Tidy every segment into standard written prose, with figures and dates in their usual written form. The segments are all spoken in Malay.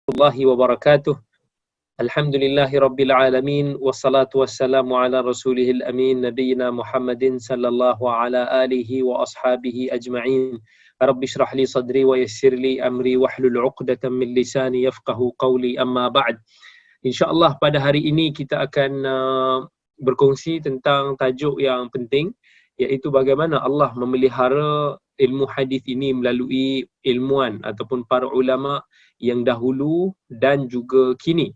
Warahmatullahi wabarakatuh. Alhamdulillahi rabbil alamin wassalatu wassalamu ala rasulihil amin nabiyina Muhammadin sallallahu ala alihi wa ashabihi ajma'in. Rabbi shrah li sadri wa yassir li amri wahlul 'uqdatam min lisani yafqahu qawli, amma ba'd. InsyaAllah pada hari ini kita akan berkongsi tentang tajuk yang penting, iaitu bagaimana Allah memelihara ilmu hadis ini melalui ilmuwan ataupun para ulama yang dahulu dan juga kini,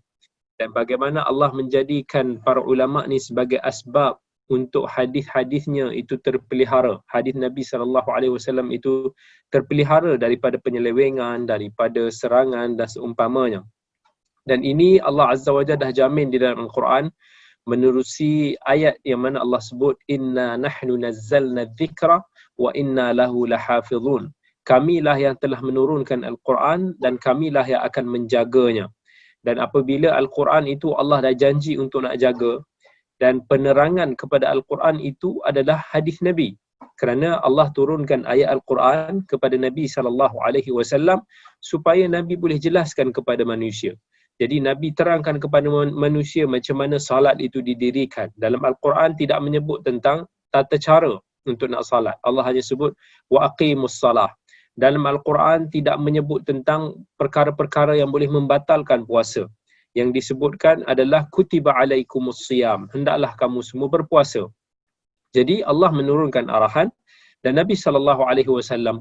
dan bagaimana Allah menjadikan para ulama ni sebagai asbab untuk hadis-hadisnya itu terpelihara, hadis Nabi SAW itu terpelihara daripada penyelewengan, daripada serangan dan seumpamanya. Dan ini Allah Azza wa Jalla dah jamin di dalam Al-Quran menerusi ayat yang mana Allah sebut inna nahnu nazzalna dzikra wa inna lahu lahafizun. Kamilah yang telah menurunkan Al-Quran dan kamilah yang akan menjaganya. Dan apabila Al-Quran itu Allah dah janji untuk nak jaga, dan penerangan kepada Al-Quran itu adalah hadis Nabi. Kerana Allah turunkan ayat Al-Quran kepada Nabi SAW supaya Nabi boleh jelaskan kepada manusia. Jadi Nabi terangkan kepada manusia macam mana salat itu didirikan. Dalam Al-Quran tidak menyebut tentang tata cara untuk nak salat. Allah hanya sebut wa aqimus salah. Dalam Al-Quran tidak menyebut tentang perkara-perkara yang boleh membatalkan puasa. Yang disebutkan adalah kutiba alaikumus siyam. Hendaklah kamu semua berpuasa. Jadi Allah menurunkan arahan dan Nabi SAW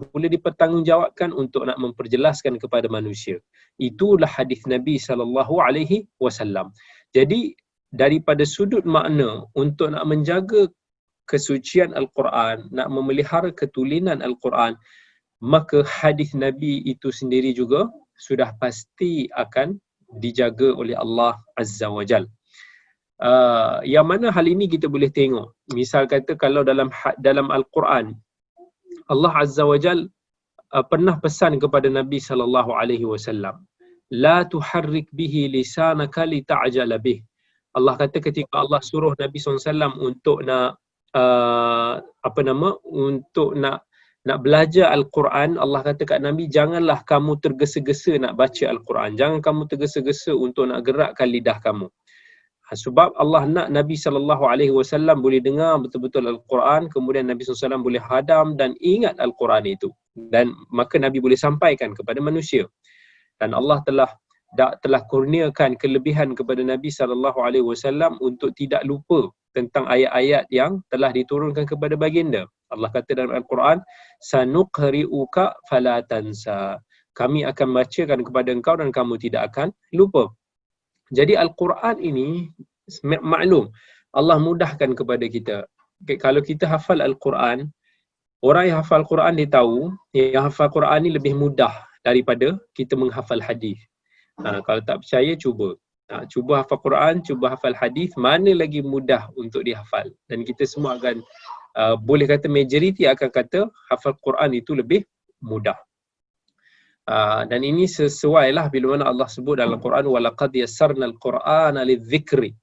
boleh dipertanggungjawabkan untuk nak memperjelaskan kepada manusia. Itulah hadis Nabi SAW. Jadi daripada sudut makna untuk nak menjaga kesucian Al-Quran, nak memelihara ketulinan Al-Quran, maka hadis Nabi itu sendiri juga sudah pasti akan dijaga oleh Allah Azza wa Jal. Yang mana hal ini kita boleh tengok. Misal kata kalau dalam Al-Quran, Allah Azza wa Jal pernah pesan kepada Nabi SAW, la tuharrik bihi lisanaka li ta'jala bih. Allah kata ketika Allah suruh Nabi SAW untuk nak untuk nak belajar Al-Quran, Allah kata kat Nabi, janganlah kamu tergesa-gesa nak baca Al-Quran. Jangan kamu tergesa-gesa untuk nak gerakkan lidah kamu. Sebab Allah nak Nabi SAW boleh dengar betul-betul Al-Quran, kemudian Nabi SAW boleh hadam dan ingat Al-Quran itu. Dan maka Nabi boleh sampaikan kepada manusia. Dan Allah telah kurniakan kelebihan kepada Nabi SAW untuk tidak lupa tentang ayat-ayat yang telah diturunkan kepada baginda. Allah kata dalam Al-Quran, sanuqri'uka fala tansa. Kami akan bacakan kepada engkau dan kamu tidak akan lupa. Jadi Al-Quran ini maklum Allah mudahkan kepada kita. Kalau kita hafal Al-Quran, orang yang hafal Quran dia tahu yang hafal Quran ni lebih mudah daripada kita menghafal hadis. Kalau tak percaya cuba. Cuba hafal Quran, cuba hafal hadis, mana lagi mudah untuk dihafal. Dan kita semua akan boleh kata majoriti akan kata hafal Quran itu lebih mudah. Dan ini sesuailah bila mana Allah sebut dalam Al-Quran walaqad yassarnal Qur'ana lidzikri.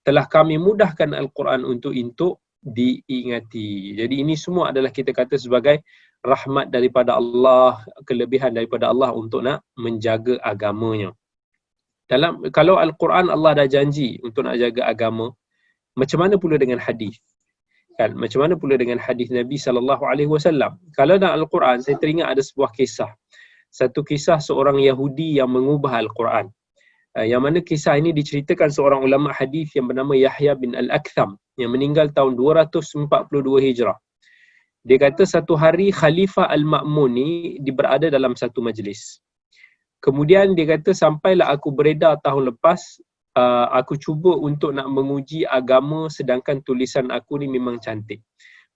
Telah kami mudahkan Al-Quran untuk diingati. Jadi ini semua adalah kita kata sebagai rahmat daripada Allah, kelebihan daripada Allah untuk nak menjaga agamanya. Kalau Al-Quran Allah dah janji untuk nak jaga agama, macam mana pula dengan hadis? Kan, macam mana pula dengan hadis Nabi SAW? Kalau dalam Al-Quran, saya teringat ada sebuah kisah. Satu kisah seorang Yahudi yang mengubah Al-Quran. Yang mana kisah ini diceritakan seorang ulama hadis yang bernama Yahya bin Al-Aktham yang meninggal tahun 242 Hijrah. Dia kata satu hari Khalifah Al-Ma'mun ni berada dalam satu majlis. Kemudian dia kata sampailah aku beredar tahun lepas, aku cuba untuk nak menguji agama sedangkan tulisan aku ni memang cantik.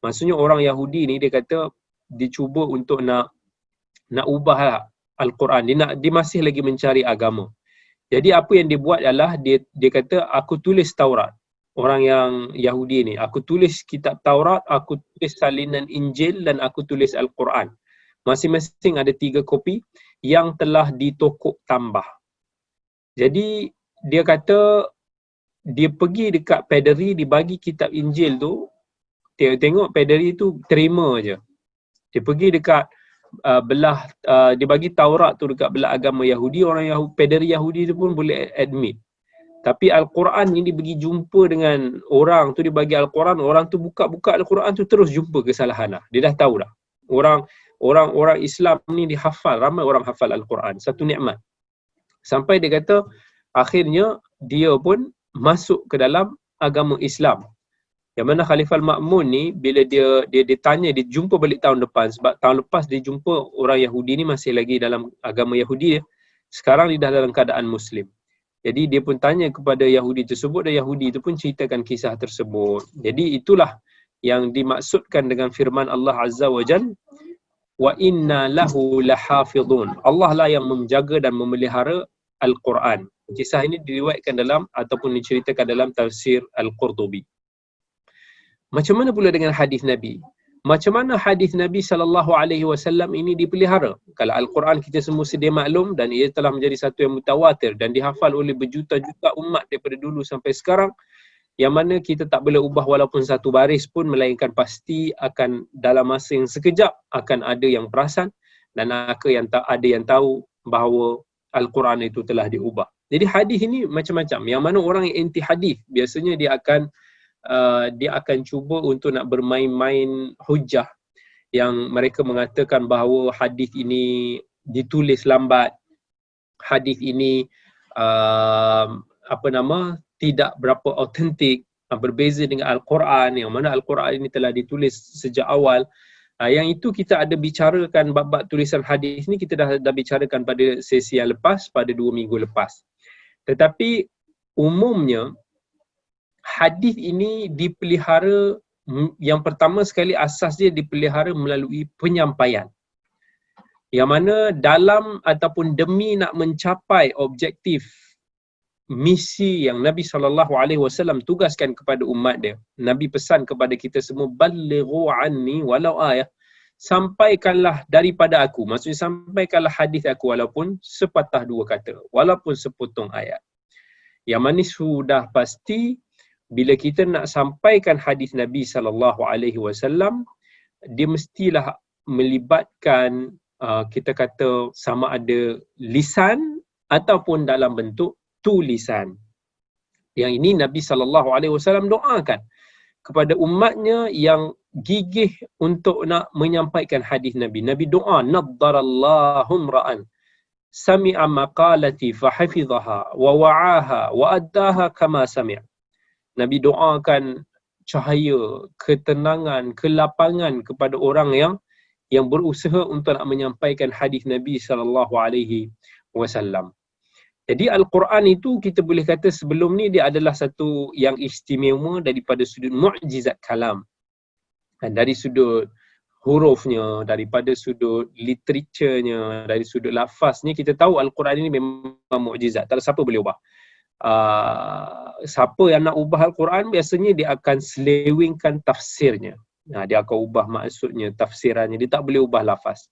Maksudnya orang Yahudi ni dia kata dia cuba untuk nak ubah Al-Quran. Dia masih lagi mencari agama. Jadi apa yang dia buat adalah dia kata aku tulis Taurat. Orang yang Yahudi ni, aku tulis kitab Taurat, aku tulis salinan Injil dan aku tulis Al-Quran. Masing-masing ada 3 kopi yang telah ditokok tambah. Jadi dia kata dia pergi dekat paderi, dibagi kitab Injil tu, tengok paderi tu terima je. Dia pergi dekat dia bagi Taurat tu dekat belah agama Yahudi, orang pederi Yahudi tu pun boleh admit. Tapi Al-Quran ni dia pergi jumpa dengan orang tu, dia bagi Al-Quran, orang tu buka Al-Quran tu terus jumpa kesalahan dah. Dia dah tahu dah. Orang Islam ni dihafal, ramai orang hafal Al-Quran. Satu nikmat. Sampai dia kata akhirnya dia pun masuk ke dalam agama Islam. Yang mana Khalifah Al-Ma'mun ni bila dia tanya, dia jumpa balik tahun depan, sebab tahun lepas dia jumpa orang Yahudi ni masih lagi dalam agama Yahudi, sekarang dia dah dalam keadaan Muslim. Jadi dia pun tanya kepada Yahudi tersebut, dan Yahudi itu pun ceritakan kisah tersebut. Jadi itulah yang dimaksudkan dengan firman Allah Azza wa Jal, wa inna lahu lahafidhun. Allah lah yang menjaga dan memelihara Al-Quran. Kisah ini diriwayatkan dalam ataupun diceritakan dalam tafsir Al-Qurtubi. Macam mana pula dengan hadis Nabi? Macam mana hadis Nabi SAW ini dipelihara? Kalau Al-Quran kita semua sedia maklum, dan ia telah menjadi satu yang mutawatir dan dihafal oleh berjuta-juta umat daripada dulu sampai sekarang, yang mana kita tak boleh ubah walaupun satu baris pun, melainkan pasti akan dalam masa yang sekejap akan ada yang perasan dan ada yang tahu bahawa Al-Quran itu telah diubah. Jadi hadis ini macam-macam. Yang mana orang yang anti hadis biasanya dia akan cuba untuk nak bermain-main hujah, yang mereka mengatakan bahawa hadis ini ditulis lambat, hadis ini tidak berapa autentik, berbeza dengan Al-Quran, yang mana Al-Quran ini telah ditulis sejak awal. Yang itu kita ada bicarakan bab-bab tulisan hadis ni, kita dah bicarakan pada sesi yang lepas, pada 2 minggu lepas. Tetapi umumnya hadis ini dipelihara, yang pertama sekali asas dia dipelihara melalui penyampaian. Yang mana dalam ataupun demi nak mencapai objektif misi yang Nabi SAW tugaskan kepada umat dia, Nabi pesan kepada kita semua, ballighu anni walau ayah, sampaikanlah daripada aku, maksudnya sampaikanlah hadis aku walaupun sepatah dua kata, walaupun sepotong ayat. Yang mana sudah pasti bila kita nak sampaikan hadis Nabi SAW, dia mestilah melibatkan kita kata sama ada lisan ataupun dalam bentuk tulisan. Yang ini Nabi SAW doakan kepada umatnya yang gigih untuk nak menyampaikan hadis Nabi. Nabi doa, naddarallahu ra'an sami'a maqalati fahafidhaha wa wa'aha wa addaha kama sami'. Nabi doakan cahaya, ketenangan, kelapangan kepada orang yang berusaha untuk nak menyampaikan hadis Nabi SAW. Jadi Al-Quran itu kita boleh kata sebelum ni dia adalah satu yang istimewa daripada sudut mu'jizat kalam. Dan dari sudut hurufnya, daripada sudut literaturnya, dari sudut lafaznya, kita tahu Al-Quran ini memang mu'jizat. Tak ada siapa boleh ubah. Siapa yang nak ubah Al-Quran biasanya dia akan selewengkan tafsirnya. Dia akan ubah maksudnya, tafsirannya. Dia tak boleh ubah lafaz.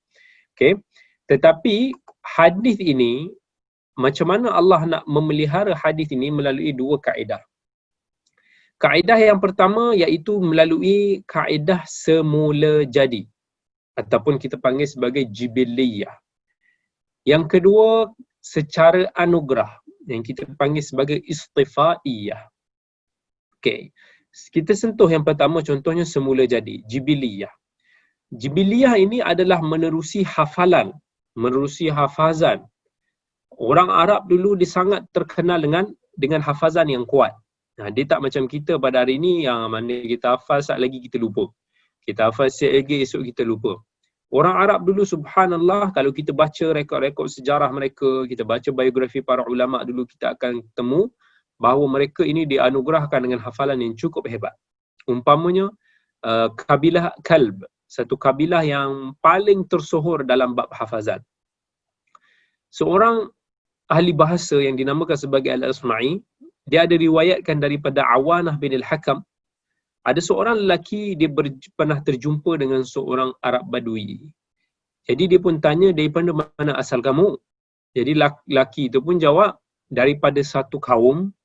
Okay? Tetapi hadis ini, macam mana Allah nak memelihara hadis ini melalui 2 kaedah. Kaedah yang pertama iaitu melalui kaedah semula jadi, ataupun kita panggil sebagai jibiliyah. Yang kedua secara anugerah, yang kita panggil sebagai istifaiyah. Okay. Kita sentuh yang pertama, contohnya semula jadi, jibiliyah. Jibiliyah ini adalah menerusi hafalan, menerusi hafazan. Orang Arab dulu dia sangat terkenal dengan hafazan yang kuat. Dia tak macam kita pada hari ni yang mana kita hafal sat lagi kita lupa. Kita hafal siap lagi esok kita lupa. Orang Arab dulu subhanallah, kalau kita baca rekod-rekod sejarah mereka, kita baca biografi para ulama dulu, kita akan temu bahawa mereka ini dianugerahkan dengan hafalan yang cukup hebat. Umpamanya kabilah Kalb, satu kabilah yang paling tersohor dalam bab hafazan. Seorang ahli bahasa yang dinamakan sebagai Al-Asma'i, dia ada riwayatkan daripada Awanah bin Al-Hakam, ada seorang lelaki dia pernah terjumpa dengan seorang Arab Badui. Jadi dia pun tanya, daripada mana asal kamu? Jadi lelaki itu pun jawab, daripada satu kaum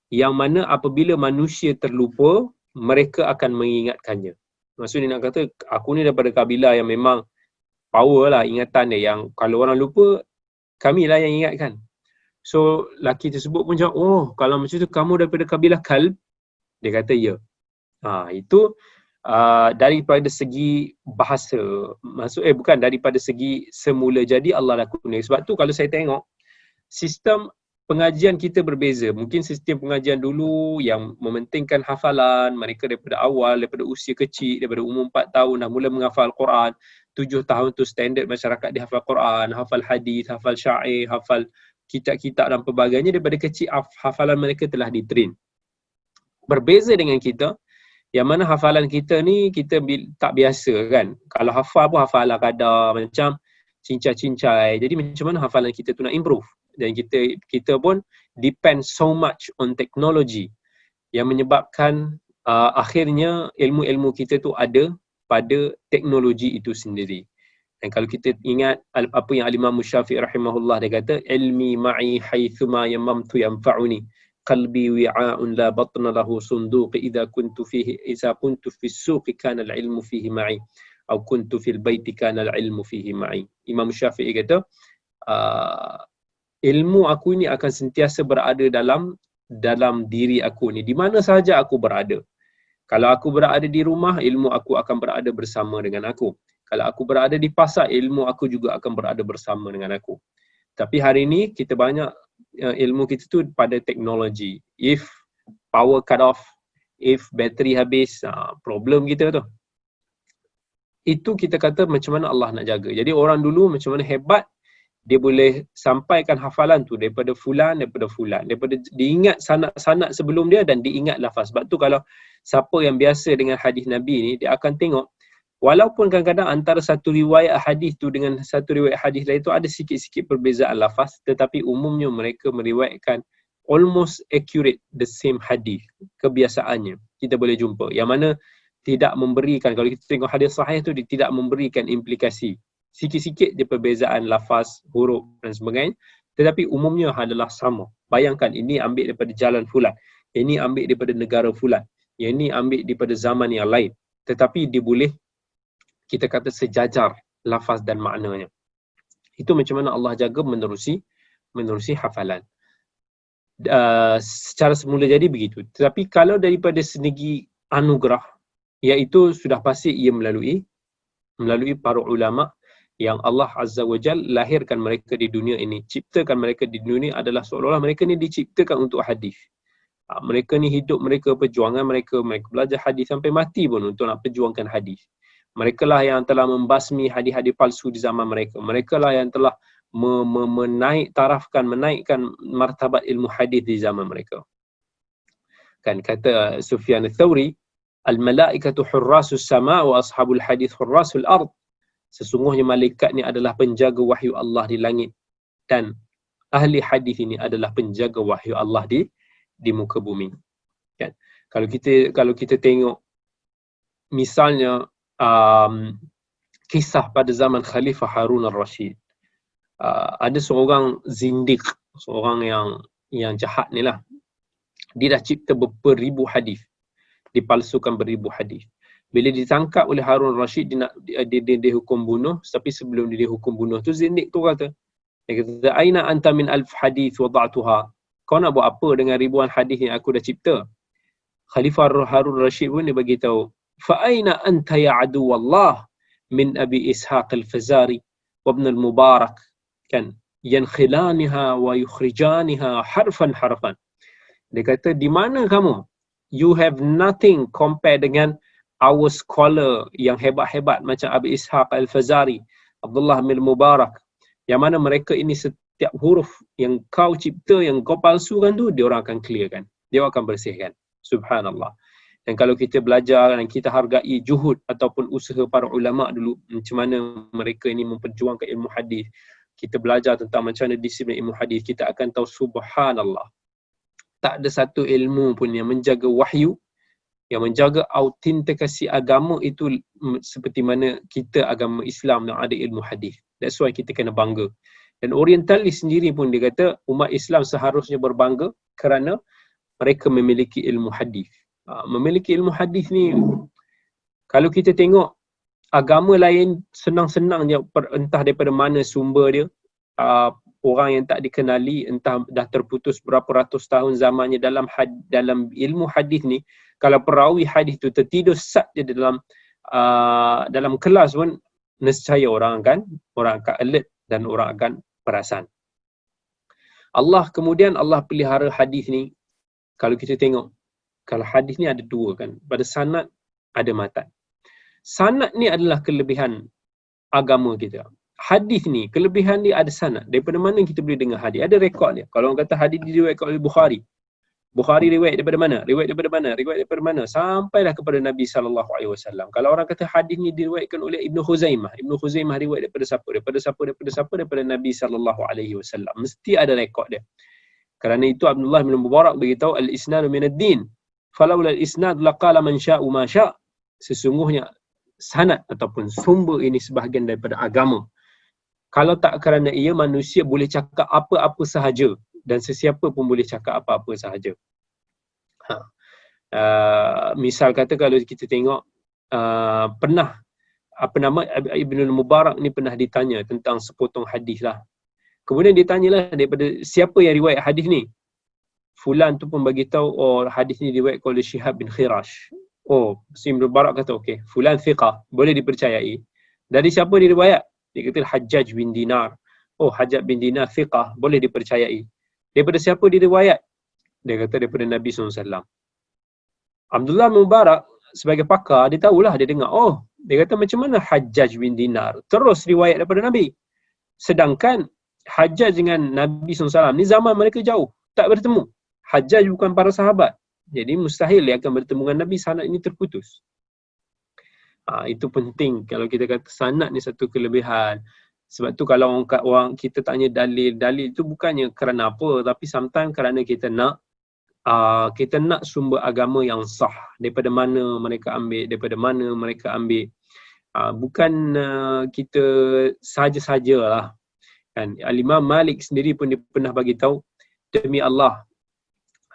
yang mana apabila manusia terlupa, mereka akan mengingatkannya. Maksudnya nak kata, aku ni daripada kabilah yang memang power lah ingatan dia, yang kalau orang lupa, kamilah yang ingatkan. So laki tersebut pun jawab, oh kalau macam tu kamu daripada kabilah Kalb? Dia kata ya. Itu daripada segi bahasa, bukan daripada segi semula jadi Allah lakukan. Sebab tu kalau saya tengok sistem pengajian kita berbeza. Mungkin sistem pengajian dulu yang mementingkan hafalan, mereka daripada awal, daripada usia kecil, daripada umur 4 tahun dah mula menghafal Quran. 7 tahun tu standard masyarakat dia hafal Quran, hafal hadis, hafal syair, hafal kitab-kitab dan pelbagainya. Daripada kecil hafalan mereka telah ditrain. Berbeza dengan kita, yang mana hafalan kita ni kita tak biasa kan. Kalau hafal pun hafal ala kadar, macam cincai-cincai. Jadi macam mana hafalan kita tu nak improve? Dan kita pun depend so much on technology, yang menyebabkan akhirnya ilmu-ilmu kita tu ada pada teknologi itu sendiri. Dan kalau kita ingat apa yang Al-Imam Syafi'i rahimahullah, dia kata, ilmi ma'i haithuma yamamtu yanfa'uni, qalbi wi'a'un la batna lahu sunduq, idza kuntu fi as-suq kana al-ilmu fihi ma'i, atau kuntu fil baiti kana al-ilmu fihi ma'i. Imam Syafi'i kata, ilmu aku ini akan sentiasa berada dalam diri aku ni, di mana sahaja aku berada. Kalau aku berada di rumah, ilmu aku akan berada bersama dengan aku. Kalau aku berada di pasar, ilmu aku juga akan berada bersama dengan aku. Tapi hari ini kita banyak ilmu kita tu pada teknologi. If power cut off, if bateri habis, problem kita tu. Itu kita kata macam mana Allah nak jaga. Jadi orang dulu macam mana hebat, dia boleh sampaikan hafalan tu daripada fulan, daripada diingat sanad-sanad sebelum dia dan diingat lafaz. Sebab tu kalau siapa yang biasa dengan hadis Nabi ni, dia akan tengok walaupun kadang-kadang antara satu riwayat hadis tu dengan satu riwayat hadis lain tu ada sikit-sikit perbezaan lafaz, tetapi umumnya mereka meriwayatkan almost accurate the same hadis. Kebiasaannya kita boleh jumpa yang mana tidak memberikan, kalau kita tengok hadis sahih tu, dia tidak memberikan implikasi. Sikit-sikit dia perbezaan lafaz, huruf dan sebagainya, tetapi umumnya adalah sama. Bayangkan, ini ambil daripada jalan fulan, ini ambil daripada negara fulan, yang ini ambil daripada zaman yang lain, tetapi dia boleh kita kata sejajar lafaz dan maknanya. Itu macam mana Allah jaga menerusi hafalan. Secara semula jadi begitu. Tetapi kalau daripada segi anugerah, iaitu sudah pasti ia melalui para ulama yang Allah Azza wa Jal lahirkan mereka di dunia ini, ciptakan mereka di dunia adalah seolah-olah mereka ni diciptakan untuk hadis. Mereka ni hidup mereka, perjuangan mereka belajar hadis sampai mati pun untuk nak perjuangkan hadis. Mereka lah yang telah membasmi hadis-hadis palsu di zaman mereka. Mereka lah yang telah menaikkan martabat ilmu hadis di zaman mereka. Kan kata Sufyan Ats-Tsauri, al-malaikatu hurrasus sama' wa ashabul hadis hurrasul ard. Sesungguhnya malaikat ni adalah penjaga wahyu Allah di langit, dan ahli hadis ini adalah penjaga wahyu Allah di muka bumi. Kan? Kalau kita tengok misalnya kisah pada zaman Khalifah Harun al-Rashid, ada seorang zindiq, seorang yang jahat ni lah. Dia dah cipta beribu hadis, dipalsukan beribu hadis. Bila ditangkap oleh Harun al-Rashid, dia dihukum bunuh. Tapi sebelum dia dihukum bunuh tu, zindiq tu kata, dia kata, aina anta min alf hadis wada'tuha. Kau nak buat apa dengan ribuan hadis yang aku dah cipta? Khalifah Harun al-Rashid pun dia bagi tahu, fa aina anta ya adu wallah min Abi Ishaq al-Fazari wa Ibn al-Mubarak, kan, yankhilaniha wa yukhrijaniha harfan. Dia kata, di mana kamu? You have nothing compare dengan our scholar yang hebat-hebat macam Abi Ishaq al-Fazari, Abdullah bin Mubarak, yang mana mereka ini setiap huruf yang kau cipta, yang kau palsukan tu, dia orang akan clearkan, dia akan bersihkan. Subhanallah. Dan kalau kita belajar dan kita hargai juhud ataupun usaha para ulama dulu, macam mana mereka ini memperjuangkan ilmu hadis, kita belajar tentang macam mana disiplin ilmu hadis, kita akan tahu subhanallah, tak ada satu ilmu pun yang menjaga wahyu, yang menjaga autentikasi agama itu seperti mana kita agama Islam yang ada ilmu hadis. That's why kita kena bangga. Dan orientalis sendiri pun dia kata umat Islam seharusnya berbangga kerana mereka memiliki ilmu hadis. Memiliki ilmu hadis ni, kalau kita tengok agama lain senang-senang je, entah daripada mana sumber dia, orang yang tak dikenali, entah dah terputus berapa ratus tahun zamannya. Dalam ilmu hadis ni, kalau perawi hadis tu tertidur sat je dalam kelas pun, nescaya orang akan alert dan orang akan perasan. Kemudian Allah pelihara hadis ni. Kalau kita tengok, kalau hadis ni ada dua kan, pada sanad ada matan. Sanad ni adalah kelebihan agama kita. Hadis ni kelebihan dia ada sanad. Daripada mana kita boleh dengar hadis? Ada rekod dia. Kalau orang kata hadis diriwayatkan oleh Bukhari, Bukhari riwayat daripada mana? Riwayat daripada mana? Sampailah kepada Nabi SAW. Kalau orang kata hadis ni diriwayatkan oleh Ibnu Khuzaimah, riwayat daripada siapa? Daripada Nabi SAW. Mesti ada rekod dia. Kerana itu Abdullah bin Mubarak beritahu, al-isnadu minad din. Falaula al-isnad laqala man sya'u ma sya'. Sesungguhnya sanad ataupun sumber ini sebahagian daripada agama. Kalau tak kerana ia, manusia boleh cakap apa-apa sahaja, dan sesiapa pun boleh cakap apa-apa sahaja. Misal kata, kalau kita tengok, pernah Ibnu Mubarak ni pernah ditanya tentang sepotong hadis lah. Kemudian ditanyalah daripada siapa yang riwayat hadis ni. Fulan tu pun bagi tahu, hadis ni riwayat oleh Syihab bin Khirash. Ibnu Mubarak kata, okey, fulan thiqah, boleh dipercayai. Dari siapa dia riwayat? Dia kata Hajjaj bin Dinar. Hajjaj bin Dinar thiqah, boleh dipercayai. Daripada siapa dia riwayat? Dia kata daripada Nabi SAW. Abdullah bin Mubarak sebagai pakar, dia tahulah, dia dengar, dia kata macam mana Hajjaj bin Dinar terus riwayat daripada Nabi. Sedangkan Hajjaj dengan Nabi SAW ni zaman mereka jauh, tak bertemu. Hajjaj bukan para sahabat. Jadi mustahil dia akan bertemu dengan Nabi, sanad ini terputus. Itu penting. Kalau kita kata sanad ni satu kelebihan. Sebab tu kalau orang kita tanya dalil itu bukannya kerana apa, tapi sometimes kerana kita nak sumber agama yang sah. Daripada mana mereka ambil. Bukan kita saja-sajalah. Kan? Al-Imam Malik sendiri pun dia pernah bagi tahu, demi Allah,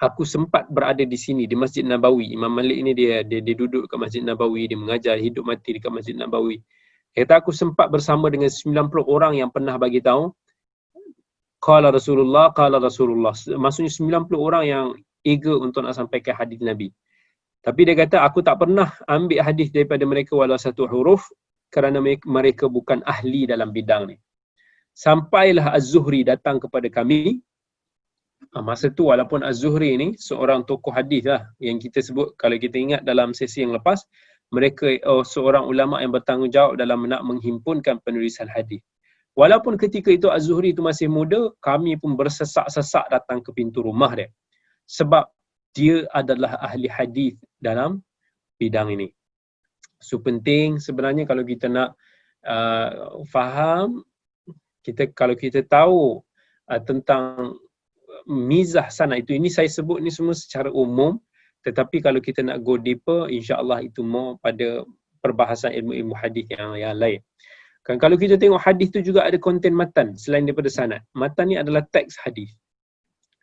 aku sempat berada di sini, di Masjid Nabawi. Imam Malik ni dia duduk kat Masjid Nabawi, dia mengajar hidup mati dekat Masjid Nabawi. Kata, aku sempat bersama dengan 90 orang yang pernah bagi tahu qala Rasulullah. Maksudnya 90 orang yang eager untuk nak sampaikan hadis Nabi. Tapi dia kata, aku tak pernah ambil hadis daripada mereka walau satu huruf, kerana mereka bukan ahli dalam bidang ni. Sampailah Az-Zuhri datang kepada kami. Masa tu walaupun Az-Zuhri ni seorang tokoh hadis lah yang kita sebut, kalau kita ingat dalam sesi yang lepas, mereka seorang ulama yang bertanggungjawab dalam nak menghimpunkan penulisan hadis. Walaupun ketika itu Az-Zuhri itu masih muda, kami pun bersesak-sesak datang ke pintu rumah dia. Sebab dia adalah ahli hadis dalam bidang ini. So penting sebenarnya kalau kita nak faham, kalau kita tahu tentang mizah sanad itu, ini saya sebut ni semua secara umum, tetapi kalau kita nak go deeper, insya-Allah itu more pada perbahasan ilmu-ilmu hadis yang lain. Kan kalau kita tengok hadis tu juga ada konten matan selain daripada sanad. Matan ni adalah teks hadis.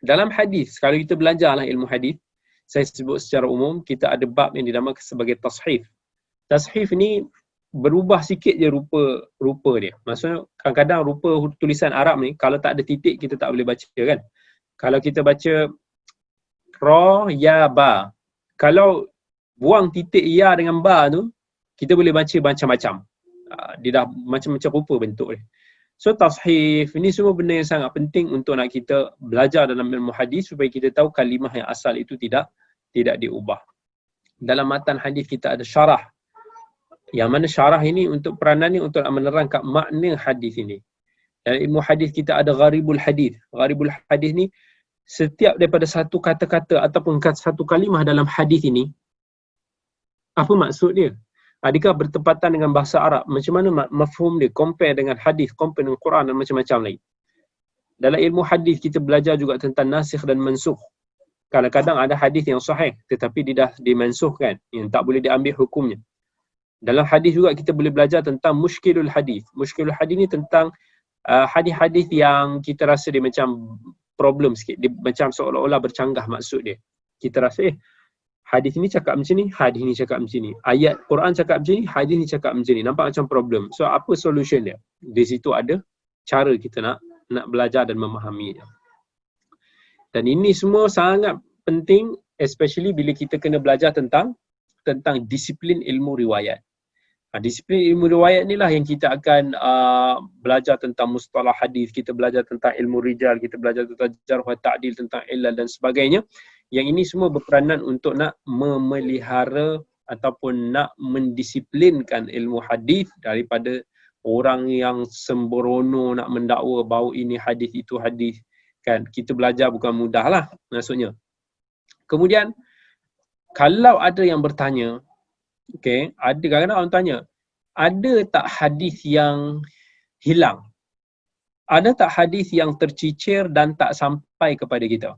Dalam hadis, kalau kita belajarlah ilmu hadis, saya sebut secara umum, kita ada bab yang dinamakan sebagai tashif. Tashif ni berubah sikit je rupa dia. Maksudnya kadang-kadang rupa tulisan Arab ni kalau tak ada titik kita tak boleh baca kan. Kalau kita baca ra ya ba, kalau buang titik ya dengan ba tu, kita boleh baca macam-macam. Dia dah macam-macam rupa bentuk dia. So tashif ini semua benda yang sangat penting untuk nak kita belajar dalam ilmu hadis supaya kita tahu kalimah yang asal itu tidak diubah. Dalam matan hadis kita ada syarah. Yang mana syarah ini untuk peranan ni untuk menerangkan makna hadis ini. Dalam ilmu hadis kita ada gharibul hadis. Gharibul hadis ni setiap daripada satu kata-kata ataupun satu kalimah dalam hadis ini, apa maksud dia? Adakah bertepatan dengan bahasa Arab? Macam mana mafhum dia? Compare dengan hadis, compare dengan Quran dan macam-macam lain. Dalam ilmu hadis kita belajar juga tentang nasikh dan mansukh. Kadang-kadang ada hadis yang sahih tetapi dia dah dimansukhkan, yang tak boleh diambil hukumnya. Dalam hadis juga kita boleh belajar tentang mushkilul hadis. Mushkilul hadis ni tentang hadis-hadis yang kita rasa dia macam problem sikit. Dia macam seolah-olah bercanggah maksud dia. Kita rasa Hadis ni cakap macam ni, hadis ni cakap macam ni. Ayat Quran cakap macam ni, hadis ni cakap macam ni. Nampak macam problem. So apa solution dia? Di situ ada cara kita nak belajar dan memahaminya. Dan ini semua sangat penting, especially bila kita kena belajar tentang disiplin ilmu riwayat. Disiplin ilmu riwayat ni lah yang kita akan belajar tentang mustalah hadis, kita belajar tentang ilmu rijal, kita belajar tentang jarh wa ta'dil, tentang ilal dan sebagainya. Yang ini semua berperanan untuk nak memelihara ataupun nak mendisiplinkan ilmu hadis daripada orang yang sembrono nak mendakwa bahawa ini hadis itu hadis. Kan, kita belajar bukan mudah lah maksudnya. Kemudian kalau ada yang bertanya, okey, ada kadang-kadang orang tanya, ada tak hadis yang hilang? Ada tak hadis yang tercicir dan tak sampai kepada kita?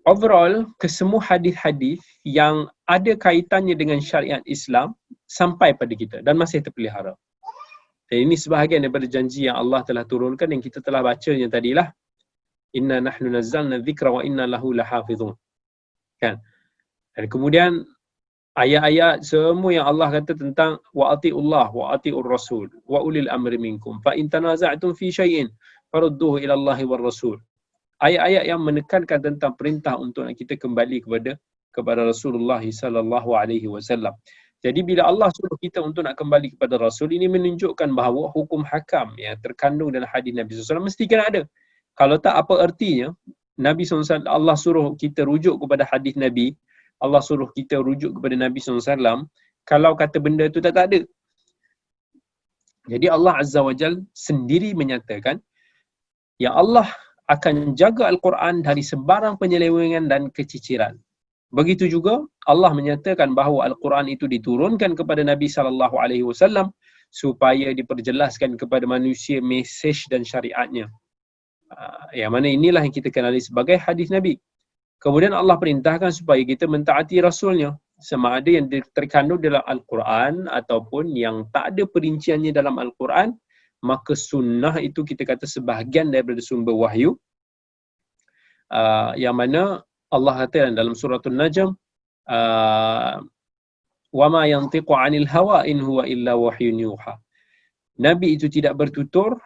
Overall, kesemua hadis-hadis yang ada kaitannya dengan syariat Islam sampai pada kita dan masih terpelihara. Dan ini sebahagian daripada janji yang Allah telah turunkan yang kita telah bacanya tadilah. Inna nahnu nazzalna dzikra wa inna lahu lahafizun. Kan? Dan kemudian ayat-ayat semua yang Allah kata tentang wa atiullah wa atiur rasul wa ulil amri minkum fa in tanaza'tum fi syai'in farudduhu ila Allahi war rasul. Ayat-ayat yang menekankan tentang perintah untuk kita kembali kepada Rasulullah sallallahu alaihi wasallam. Jadi bila Allah suruh kita untuk nak kembali kepada Rasul, ini menunjukkan bahawa hukum hakam yang terkandung dalam hadis Nabi SAW mesti kena ada. Kalau tak, apa artinya Nabi SAW, Allah suruh kita rujuk kepada hadis Nabi, Allah suruh kita rujuk kepada Nabi SAW, kalau kata benda tu tak ada. Jadi Allah Azza wa Jal sendiri menyatakan yang Allah akan jaga Al-Quran dari sebarang penyelewengan dan keciciran. Begitu juga Allah menyatakan bahawa Al-Quran itu diturunkan kepada Nabi SAW supaya diperjelaskan kepada manusia mesej dan syariatnya. Yang mana inilah yang kita kenali sebagai hadis Nabi. Kemudian Allah perintahkan supaya kita mentaati Rasulnya, sama ada yang terkandung dalam Al-Quran ataupun yang tak ada perinciannya dalam Al-Quran, maka sunnah itu kita kata sebahagian daripada sumber wahyu, yang mana Allah kata dalam surah An-Najm, wa ma yantiqu 'anil hawa in huwa illa wahyun yuha. Nabi itu tidak bertutur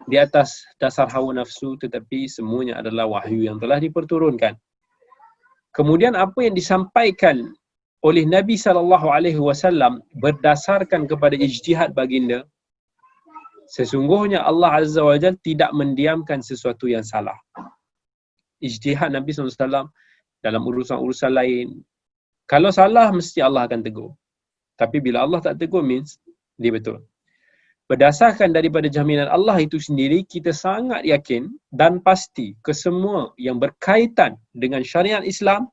di atas dasar hawa nafsu, tetapi semuanya adalah wahyu yang telah diperturunkan. Kemudian apa yang disampaikan oleh Nabi SAW berdasarkan kepada ijtihad baginda, sesungguhnya Allah Azza wa Jalla tidak mendiamkan sesuatu yang salah. Ijtihad Nabi SAW dalam urusan-urusan lain, kalau salah mesti Allah akan tegur. Tapi bila Allah tak tegur means dia betul. Berdasarkan daripada jaminan Allah itu sendiri, kita sangat yakin dan pasti kesemua yang berkaitan dengan syariat Islam,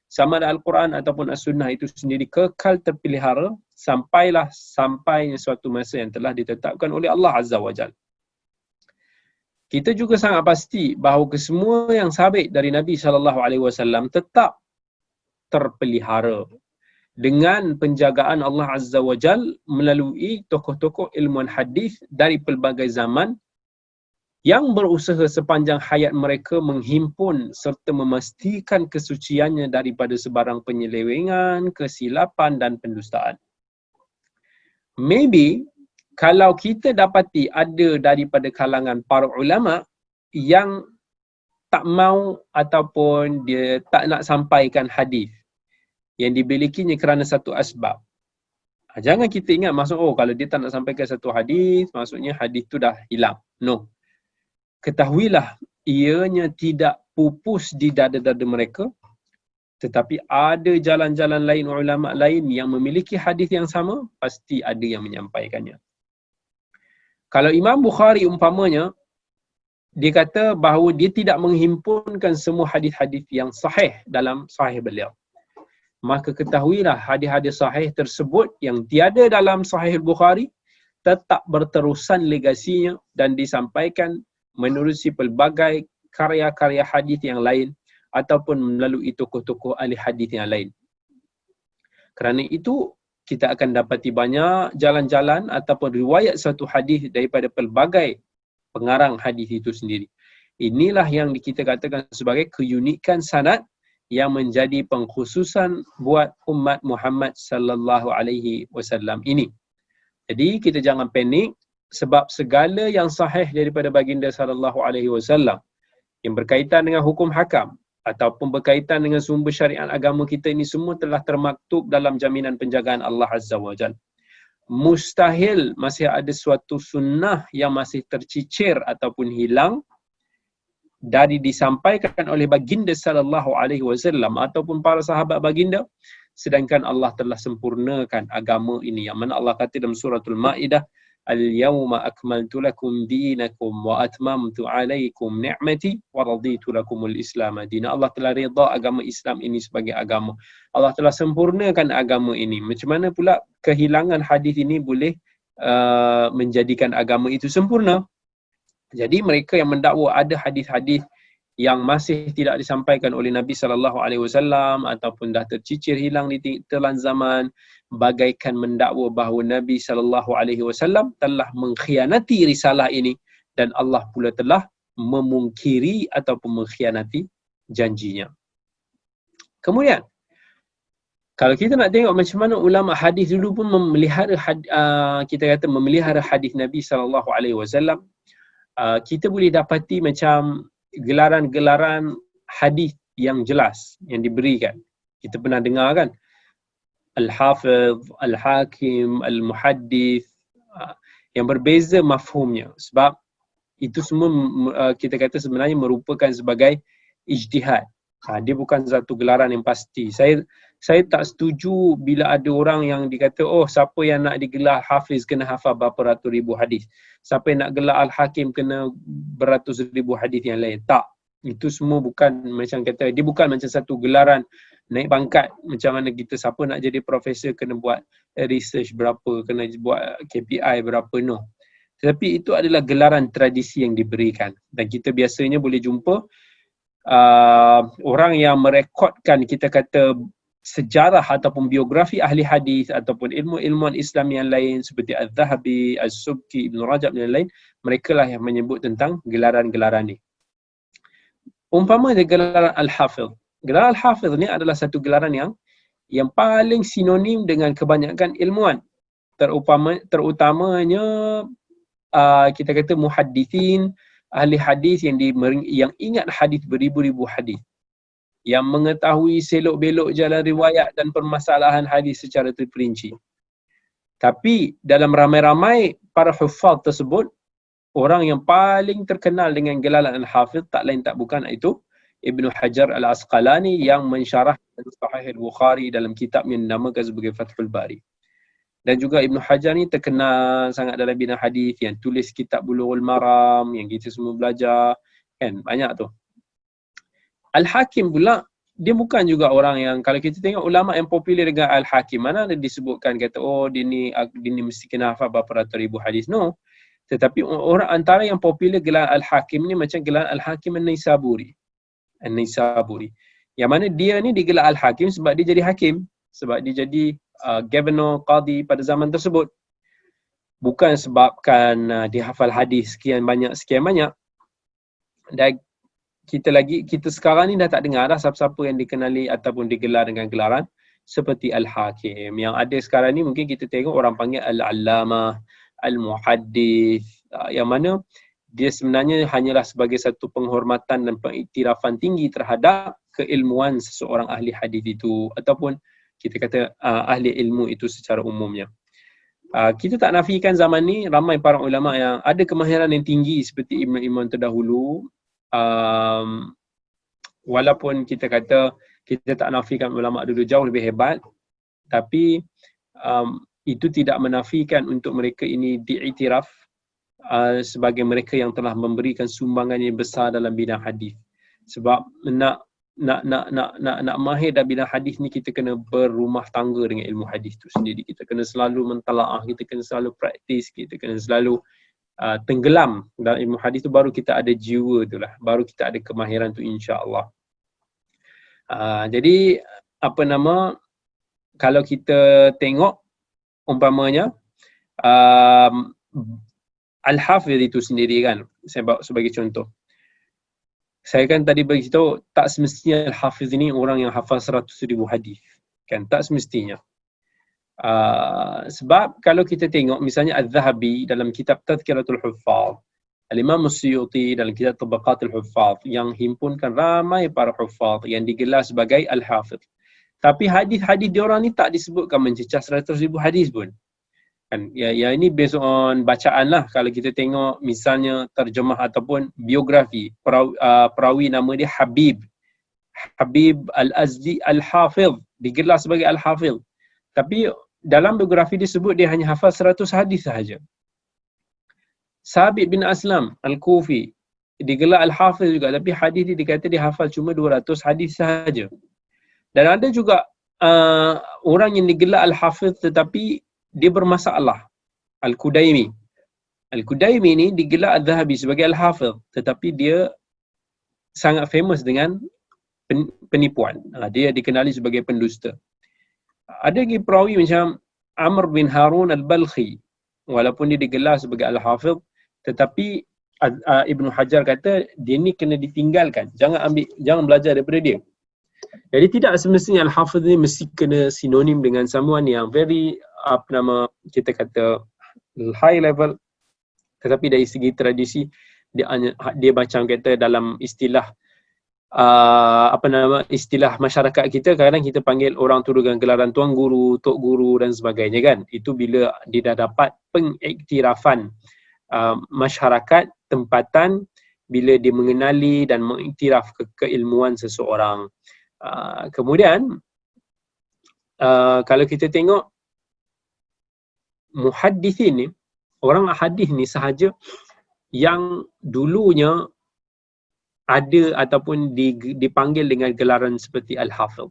sama ada Al-Quran ataupun As-Sunnah itu sendiri kekal terpelihara sampainya suatu masa yang telah ditetapkan oleh Allah Azza wa Jalla. Kita juga sangat pasti bahawa kesemua yang sabit dari Nabi SAW tetap terpelihara dengan penjagaan Allah Azza wa Jal melalui tokoh-tokoh ilmuwan hadis dari pelbagai zaman yang berusaha sepanjang hayat mereka menghimpun serta memastikan kesuciannya daripada sebarang penyelewengan, kesilapan dan pendustaan. Maybe kalau kita dapati ada daripada kalangan para ulama yang tak mau ataupun dia tak nak sampaikan hadis yang dimilikinya kerana satu asbab. Jangan kita ingat maksud, kalau dia tak nak sampaikan satu hadis, maksudnya hadis tu dah hilang. No. Ketahuilah, ianya tidak pupus di dada-dada mereka, tetapi ada jalan-jalan lain, ulama lain yang memiliki hadis yang sama, pasti ada yang menyampaikannya. Kalau Imam Bukhari umpamanya, dia kata bahawa dia tidak menghimpunkan semua hadis-hadis yang sahih dalam sahih beliau, maka ketahuilah hadis-hadis sahih tersebut yang tiada dalam Sahih Bukhari tetap berterusan legasinya dan disampaikan menerusi pelbagai karya-karya hadis yang lain ataupun melalui tokoh-tokoh ahli hadis yang lain. Kerana itu kita akan dapati banyak jalan-jalan ataupun riwayat satu hadis daripada pelbagai pengarang hadis itu sendiri. Inilah yang kita katakan sebagai keunikan sanad yang menjadi pengkhususan buat umat Muhammad sallallahu alaihi wasallam ini. Jadi kita jangan panik sebab segala yang sahih daripada baginda sallallahu alaihi wasallam yang berkaitan dengan hukum hakam ataupun berkaitan dengan sumber syariat agama kita ini semua telah termaktub dalam jaminan penjagaan Allah Azza wa Jalla. Mustahil masih ada suatu sunnah yang masih tercicir ataupun hilang dari disampaikan oleh baginda sallallahu alaihi wasallam ataupun para sahabat baginda, sedangkan Allah telah sempurnakan agama ini, yang mana Allah kata dalam suratul Maidah, al-yawma akmaltu lakum dinakum wa atmamtu alaikum ni'mati wa raditu lakumul islam madina. Allah telah redha agama Islam ini sebagai agama. Allah telah sempurnakan agama ini. Macam mana pula kehilangan hadis ini boleh menjadikan agama itu sempurna? Jadi mereka yang mendakwa ada hadis-hadis yang masih tidak disampaikan oleh Nabi sallallahu alaihi wasallam ataupun dah tercicir hilang di telan zaman, bagaikan mendakwa bahawa Nabi sallallahu alaihi wasallam telah mengkhianati risalah ini dan Allah pula telah memungkiri ataupun mengkhianati janjinya. Kemudian kalau kita nak tengok macam mana ulama hadis dulu pun memelihara kita kata memelihara hadis Nabi sallallahu alaihi wasallam, kita boleh dapati macam gelaran-gelaran hadis yang jelas yang diberikan. Kita pernah dengar kan? Al-Hafiz, Al-Hakim, Al-Muhaddith, yang berbeza mafhumnya. Sebab itu semua kita kata sebenarnya merupakan sebagai ijtihad. Dia bukan satu gelaran yang pasti. Saya tak setuju bila ada orang yang dikata, oh siapa yang nak digelar Hafiz kena hafal berapa ratus ribu hadis. Siapa yang nak gelar Al-Hakim kena beratus ribu hadis yang lain. Tak. Itu semua bukan macam kata, dia bukan macam satu gelaran naik pangkat. Macam mana kita siapa nak jadi profesor kena buat research berapa, kena buat KPI berapa, no. Tetapi itu adalah gelaran tradisi yang diberikan. Dan kita biasanya boleh jumpa orang yang merekodkan kita kata sejarah ataupun biografi ahli hadis ataupun ilmu-ilmuan Islam yang lain seperti Al-Zahabi, Al-Subki, Ibn Rajab dan lain, mereka lah yang menyebut tentang gelaran-gelaran ni. Umpamanya gelaran Al-Hafiz. Gelaran Al-Hafiz ni adalah satu gelaran yang paling sinonim dengan kebanyakan ilmuwan. Terutamanya kita kata muhaddithin, ahli hadis yang ingat hadis beribu-ribu hadis, yang mengetahui selok-belok jalan riwayat dan permasalahan hadis secara terperinci. Tapi dalam ramai-ramai para hufaz tersebut, orang yang paling terkenal dengan gelaran Al-Hafiz tak lain tak bukan iaitu Ibn Hajar Al-Asqalani yang mensyarah Sahih Al-Bukhari dalam kitab yang dinamakan sebagai Fathul Bari. Dan juga Ibn Hajar ni terkenal sangat dalam bidang hadis, yang tulis kitab Bulughul Maram yang kita semua belajar kan, banyak tu. Al-Hakim pula dia bukan juga orang yang, kalau kita tengok ulama yang popular dengan Al-Hakim, mana ada disebutkan kata oh dia ni mesti kena hafal berapa ratus ribu hadis, no. Tetapi orang antara yang popular gelar Al-Hakim ni macam gelar Al-Hakim An-Naisaburi. Yang mana dia ni digelar Al-Hakim sebab dia jadi hakim, sebab dia jadi governor, qadi pada zaman tersebut. Bukan sebabkan dia hafal hadis sekian banyak. Dan kita sekarang ni dah tak dengar dah siapa-siapa yang dikenali ataupun digelar dengan gelaran seperti Al-Hakim. Yang ada sekarang ni mungkin kita tengok orang panggil Al-Allamah, Al-Muhaddith, yang mana dia sebenarnya hanyalah sebagai satu penghormatan dan pengiktirafan tinggi terhadap keilmuan seseorang ahli hadis itu, ataupun kita kata ahli ilmu itu secara umumnya. Kita tak nafikan zaman ni ramai para ulama yang ada kemahiran yang tinggi seperti imam-imam terdahulu. Walaupun kita kata kita tak nafikan ulama dulu jauh lebih hebat, tapi itu tidak menafikan untuk mereka ini diiktiraf sebagai mereka yang telah memberikan sumbangan yang besar dalam bidang hadis. Sebab nak mahir dalam bidang hadis ni, kita kena berumah tangga dengan ilmu hadis tu sendiri. Kita kena selalu mentalaah, kita kena selalu praktis, kita kena selalu tenggelam dalam ilmu hadis tu, baru kita ada jiwa tu lah, baru kita ada kemahiran tu, insya-Allah. Jadi kalau kita tengok umpamanya Al-Hafiz itu sendiri kan, saya bawa sebagai contoh. Saya kan tadi bagi tahu tak semestinya al-hafiz ini orang yang hafal 100,000 hadis. Kan tak semestinya. Sebab kalau kita tengok misalnya Az-Zahabi dalam kitab Tazkiratul Huffaz, Al-Imam As-Suyuti dalam kitab Tabaqatul Huffaz yang himpunkan ramai para huffaz yang digelar sebagai al-hafiz. Tapi hadis-hadis diorang ni tak disebutkan mencecah 100,000 hadis pun. Kan ya ini based on bacaan lah. Kalau kita tengok misalnya terjemah ataupun biografi perawi nama dia Habib Al-Azdi Al-Hafiz, digelar sebagai Al-Hafiz. Tapi dalam biografi disebut dia hanya hafal 100 hadis sahaja. Sabit bin Aslam Al-Kufi digelar Al-Hafiz juga, tapi hadis dia dikata dia hafal cuma 200 hadis sahaja. Dan ada juga orang yang digelar Al-Hafiz tetapi dia bermasalah. Al-Qudaimi ni digelar Az-Zahabi sebagai Al-Hafiz tetapi dia sangat famous dengan penipuan. Dia dikenali sebagai pendusta. Ada lagi perawi macam Amr bin Harun Al-Balkhi, walaupun dia digelar sebagai Al-Hafiz tetapi Ibnu Hajar kata dia ni kena ditinggalkan, jangan belajar daripada dia. Jadi tidak semestinya Al-Hafiz ni mesti kena sinonim dengan someone yang very kita kata high level, tetapi dari segi tradisi dia macam kata dalam istilah istilah masyarakat kita, kadang kita panggil orang tu dengan gelaran tuan guru, tok guru dan sebagainya kan. Itu bila dia dah dapat pengiktirafan masyarakat tempatan, bila dia mengenali dan mengiktiraf keilmuan seseorang. Kemudian kalau kita tengok muhaddithin ni, orang hadis ni sahaja yang dulunya ada ataupun dipanggil dengan gelaran seperti Al-Hafiz.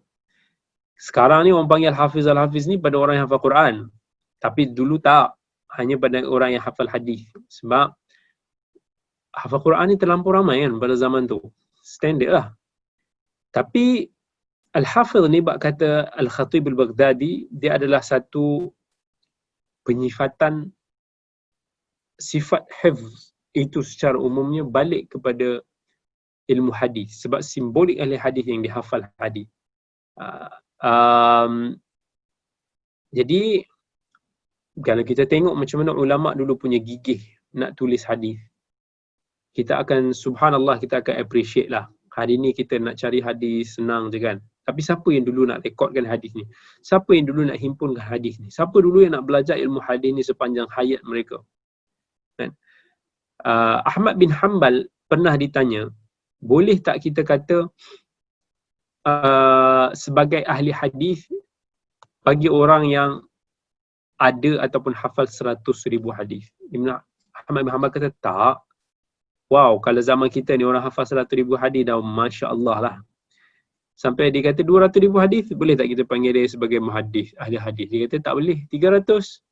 Sekarang ni orang panggil Al-Hafiz ni pada orang yang hafal Quran. Tapi dulu tak, hanya pada orang yang hafal hadis. Sebab hafal Quran ni terlampau ramai kan pada zaman tu. Standard lah. Tapi Al-Hafiz ni bak kata Al-Khatib Al-Baghdadi, dia adalah satu penyifatan sifat hifz itu secara umumnya balik kepada ilmu hadis, sebab simbolik ahli hadis yang dihafal hadis. Jadi kalau kita tengok macam mana ulama dulu punya gigih nak tulis hadis, kita akan subhanallah, kita akan appreciate lah. Hari ni kita nak cari hadis senang je kan. Tapi siapa yang dulu nak rekodkan hadis ni? Siapa yang dulu nak himpunkan hadis ni? Siapa dulu yang nak belajar ilmu hadis ni sepanjang hayat mereka? Kan? Ahmad bin Hanbal pernah ditanya, boleh tak kita kata sebagai ahli hadis bagi orang yang ada ataupun hafal 100,000 hadis? Ahmad bin Hanbal kata tak. Wow, kalau zaman kita ni orang hafal 100,000 hadis dah Masya Allah lah. Sampai dia kata 200,000 hadis, boleh tak kita panggil dia sebagai muhaddis, ahli hadis? Dia kata tak boleh. 300.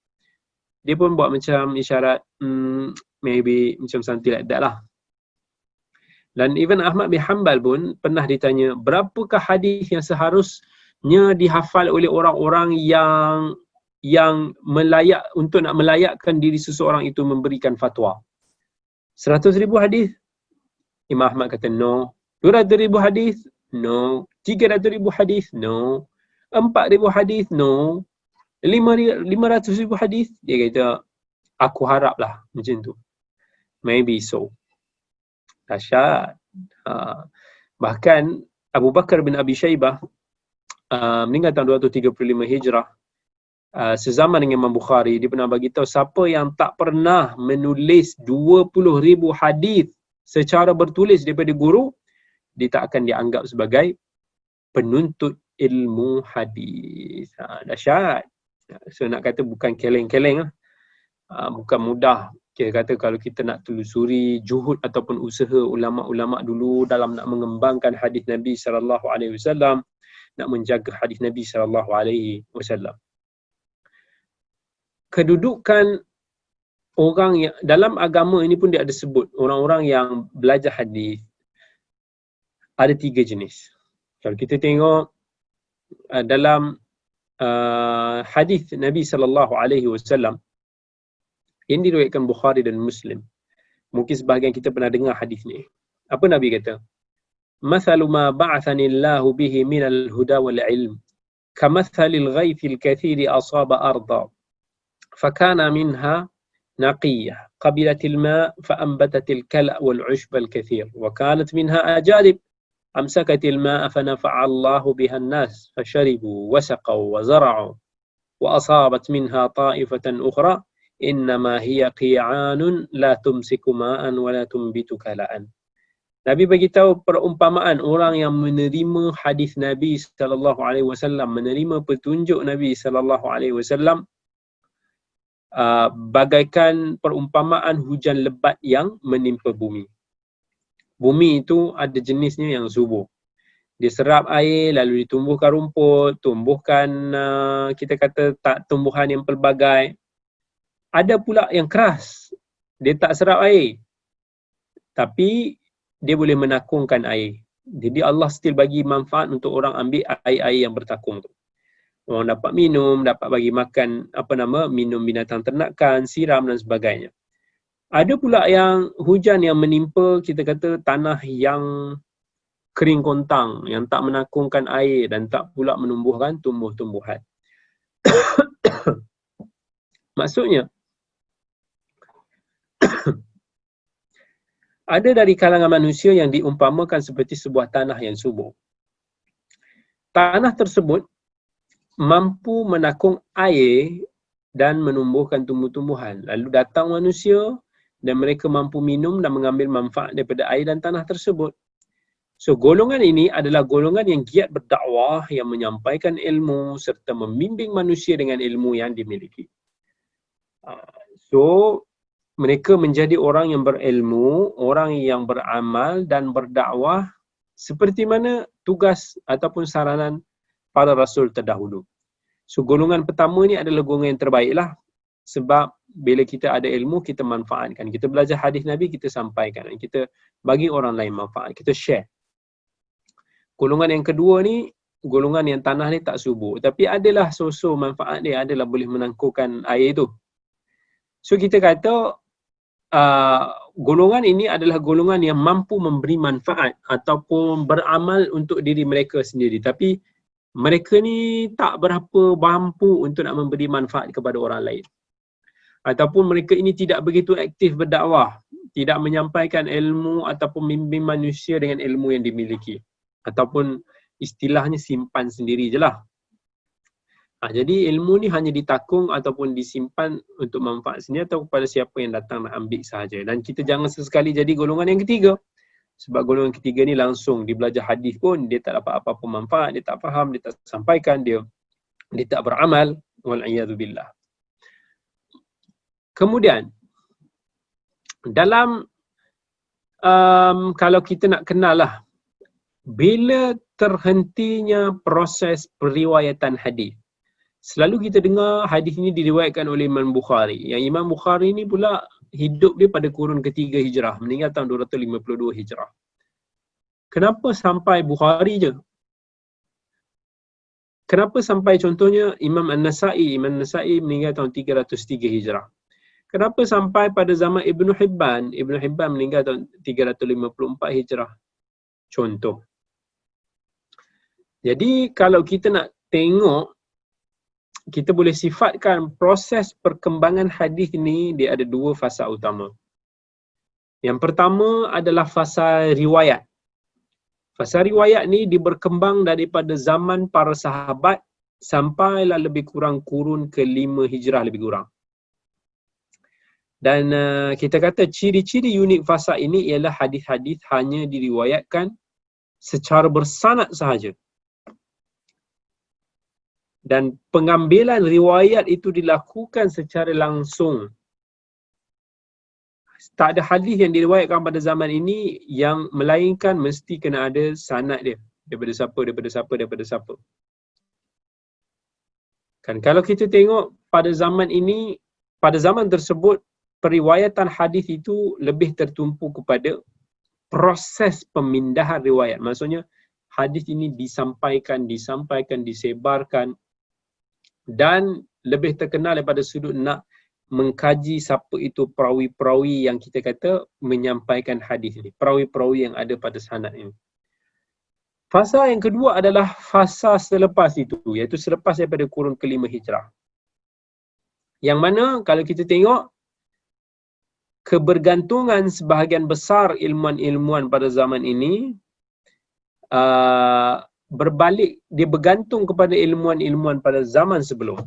Dia pun buat macam isyarat, maybe macam something like that lah. Dan even Ahmad bin Hanbal pun pernah ditanya, berapakah hadis yang seharusnya dihafal oleh orang-orang yang melayak, untuk nak melayakkan diri seseorang itu memberikan fatwa? 100,000 hadis? Imam Ahmad kata no. 200,000 hadis? No. 300,000 hadis? No. 4,000 hadis? No. 500,000 hadis? Dia kata, aku harap lah macam tu. Maybe so. Dahsyat. Bahkan Abu Bakar bin Abi Shaybah meninggal tahun 235 Hijrah. Sezaman dengan Imam Bukhari, dia pernah bagi tahu siapa yang tak pernah menulis 20,000 hadis secara bertulis daripada guru, dia tak akan dianggap sebagai penuntut ilmu hadis. Dahsyat. So nak kata bukan keleng-keleng lah. Bukan mudah. Kita kata kalau kita nak telusuri juhud ataupun usaha ulama-ulama dulu dalam nak mengembangkan hadis Nabi SAW, nak menjaga hadis Nabi SAW. Kedudukan orang yang dalam agama ini pun dia ada sebut, orang-orang yang belajar hadis ada 3 jenis. Kalau kita tengok dalam hadis Nabi SAW yang diriwayatkan Bukhari dan Muslim, mungkin sebahagian kita pernah dengar hadis ni. Apa Nabi kata? "Mathalu ma ba'athani Allahu bihi minal huda wal ilm, kamathalil ghaithil kathiri asaba arda, fakana minha نقية قبلت الماء فأنبتت الكلأ والعشب الكثير وكانت منها أجادب أمسكت الماء فنفع الله بها الناس فشربوا وسقوا وزرعوا وأصابت منها طائفة أخرى إنما هي قيعان لا تمسك ماء ولا تنبت كلأ." Nabi bagi tahu perumpamaan orang yang menerima hadis Nabi sallallahu alaihi wasallam, menerima petunjuk Nabi sallallahu alaihi wasallam, bagaikan perumpamaan hujan lebat yang menimpa bumi. Bumi itu ada jenisnya yang subur. Dia serap air, lalu ditumbuhkan rumput, tumbuhkan kita kata tak tumbuhan yang pelbagai. Ada pula yang keras, dia tak serap air, tapi dia boleh menakungkan air. Jadi Allah still bagi manfaat untuk orang ambil air-air yang bertakung tu. Orang dapat minum, dapat bagi makan minum binatang ternakan, siram dan sebagainya. Ada pula yang hujan yang menimpa kita kata tanah yang kering kontang, yang tak menakungkan air dan tak pula menumbuhkan tumbuh-tumbuhan. Maksudnya ada dari kalangan manusia yang diumpamakan seperti sebuah tanah yang subur. Tanah tersebut mampu menakung air dan menumbuhkan tumbuh-tumbuhan. Lalu datang manusia dan mereka mampu minum dan mengambil manfaat daripada air dan tanah tersebut. So, golongan ini adalah golongan yang giat berdakwah, yang menyampaikan ilmu serta membimbing manusia dengan ilmu yang dimiliki. So, mereka menjadi orang yang berilmu, orang yang beramal dan berdakwah seperti mana tugas ataupun saranan para rasul terdahulu. So, golongan pertama ni adalah golongan yang terbaik lah. Sebab bila kita ada ilmu, kita manfaatkan. Kita belajar hadis Nabi, kita sampaikan. Kita bagi orang lain manfaat. Kita share. Golongan yang kedua ni, golongan yang tanah ni tak subur. Tapi adalah so-so manfaat dia, adalah boleh menangkukan air tu. So, kita kata, golongan ini adalah golongan yang mampu memberi manfaat ataupun beramal untuk diri mereka sendiri. Tapi, mereka ni tak berapa mampu untuk nak memberi manfaat kepada orang lain. Ataupun mereka ini tidak begitu aktif berdakwah, tidak menyampaikan ilmu ataupun membimbing manusia dengan ilmu yang dimiliki. Ataupun istilahnya simpan sendiri je lah. Jadi ilmu ni hanya ditakung ataupun disimpan untuk manfaat sendiri atau kepada siapa yang datang nak ambil sahaja. Dan kita jangan sesekali jadi golongan yang ketiga. Sebab golongan ketiga ni langsung dia belajar hadis pun dia tak dapat apa-apa manfaat, dia tak faham, dia tak sampaikan, dia tak beramal. Wal'iyadzubillah. Kemudian dalam kalau kita nak kenal lah, bila terhentinya proses periwayatan hadis. Selalu kita dengar hadis ini diriwayatkan oleh Imam Bukhari. Yang Imam Bukhari ni pula hidup dia pada kurun ketiga Hijrah, meninggal tahun 252 Hijrah. Kenapa sampai Bukhari je? Kenapa sampai contohnya Imam An-Nasa'i? Imam An-Nasa'i meninggal tahun 303 Hijrah. Kenapa sampai pada zaman Ibn Hibban? Ibn Hibban meninggal tahun 354 Hijrah. Contoh. Jadi kalau kita nak tengok, kita boleh sifatkan proses perkembangan hadis ni dia ada dua fasa utama. Yang pertama adalah fasa riwayat. Fasa riwayat ni dia berkembang daripada zaman para sahabat sampailah lebih kurang kurun ke-5 Hijrah lebih kurang. Dan kita kata ciri-ciri unik fasa ini ialah hadis-hadis hanya diriwayatkan secara bersanad sahaja. Dan pengambilan riwayat itu dilakukan secara langsung. Tak ada hadis yang diriwayatkan pada zaman ini yang melainkan mesti kena ada sanad dia. Daripada siapa. Kan kalau kita tengok pada zaman ini, pada zaman tersebut, periwayatan hadis itu lebih tertumpu kepada proses pemindahan riwayat. Maksudnya, hadis ini disampaikan, disebarkan dan lebih terkenal daripada sudut nak mengkaji siapa itu perawi-perawi yang kita kata menyampaikan hadis ini. Perawi-perawi yang ada pada sanad ini. Fasa yang kedua adalah fasa selepas itu, iaitu selepas daripada kurun kelima hijrah. Yang mana kalau kita tengok kebergantungan sebahagian besar ilmuan-ilmuan pada zaman ini berbalik, dia bergantung kepada ilmuan-ilmuan pada zaman sebelum.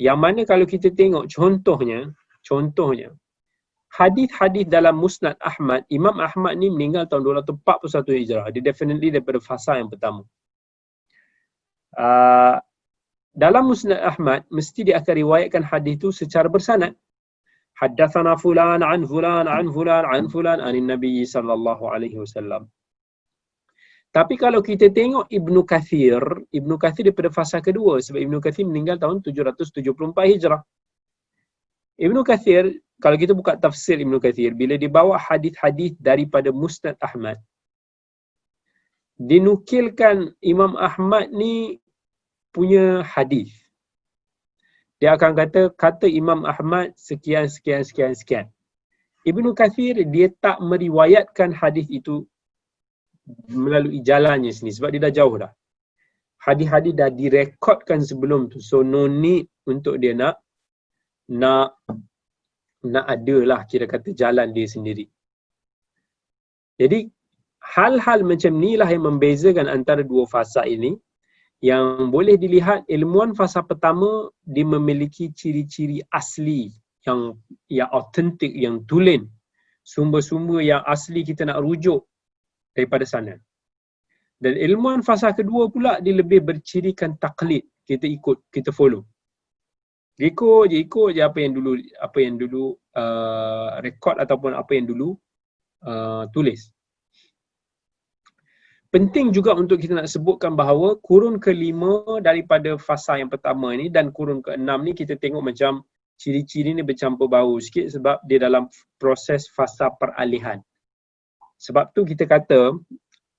Yang mana kalau kita tengok contohnya hadis-hadis dalam Musnad Ahmad, Imam Ahmad ni meninggal tahun 241 Hijrah. Dia definitely daripada fasa yang pertama. Dalam Musnad Ahmad mesti dia akan riwayatkan hadis tu secara bersanad. Haddatsana fulan an fulan an fulan an fulan anin Nabi sallallahu alaihi wasallam. Tapi kalau kita tengok Ibnu Kathir daripada fasa kedua, sebab Ibnu Kathir meninggal tahun 774 Hijrah. Ibnu Kathir, kalau kita buka tafsir Ibnu Kathir, bila dibawa hadis-hadis daripada Musnad Ahmad, dinukilkan Imam Ahmad ni punya hadis. Dia akan kata Imam Ahmad sekian. Ibnu Kathir dia tak meriwayatkan hadis itu melalui jalannya sini sebab dia dah jauh dah. Hadis-hadis dah direkodkan sebelum tu. So no need untuk dia nak adalah kira kata jalan dia sendiri. Jadi hal-hal macam ni lah yang membezakan antara dua fasa ini, yang boleh dilihat ilmuan fasa pertama dia memiliki ciri-ciri asli yang autentik, yang tulen. Sumber-sumber yang asli kita nak rujuk daripada sana. Dan ilmuan fasa kedua pula dia lebih bercirikan taklid. Kita ikut, kita follow. Ikut je apa yang dulu rekod ataupun apa yang dulu tulis. Penting juga untuk kita nak sebutkan bahawa kurun kelima daripada fasa yang pertama ni dan kurun keenam ni kita tengok macam ciri-ciri ni bercampur baur sikit sebab dia dalam proses fasa peralihan. Sebab tu kita kata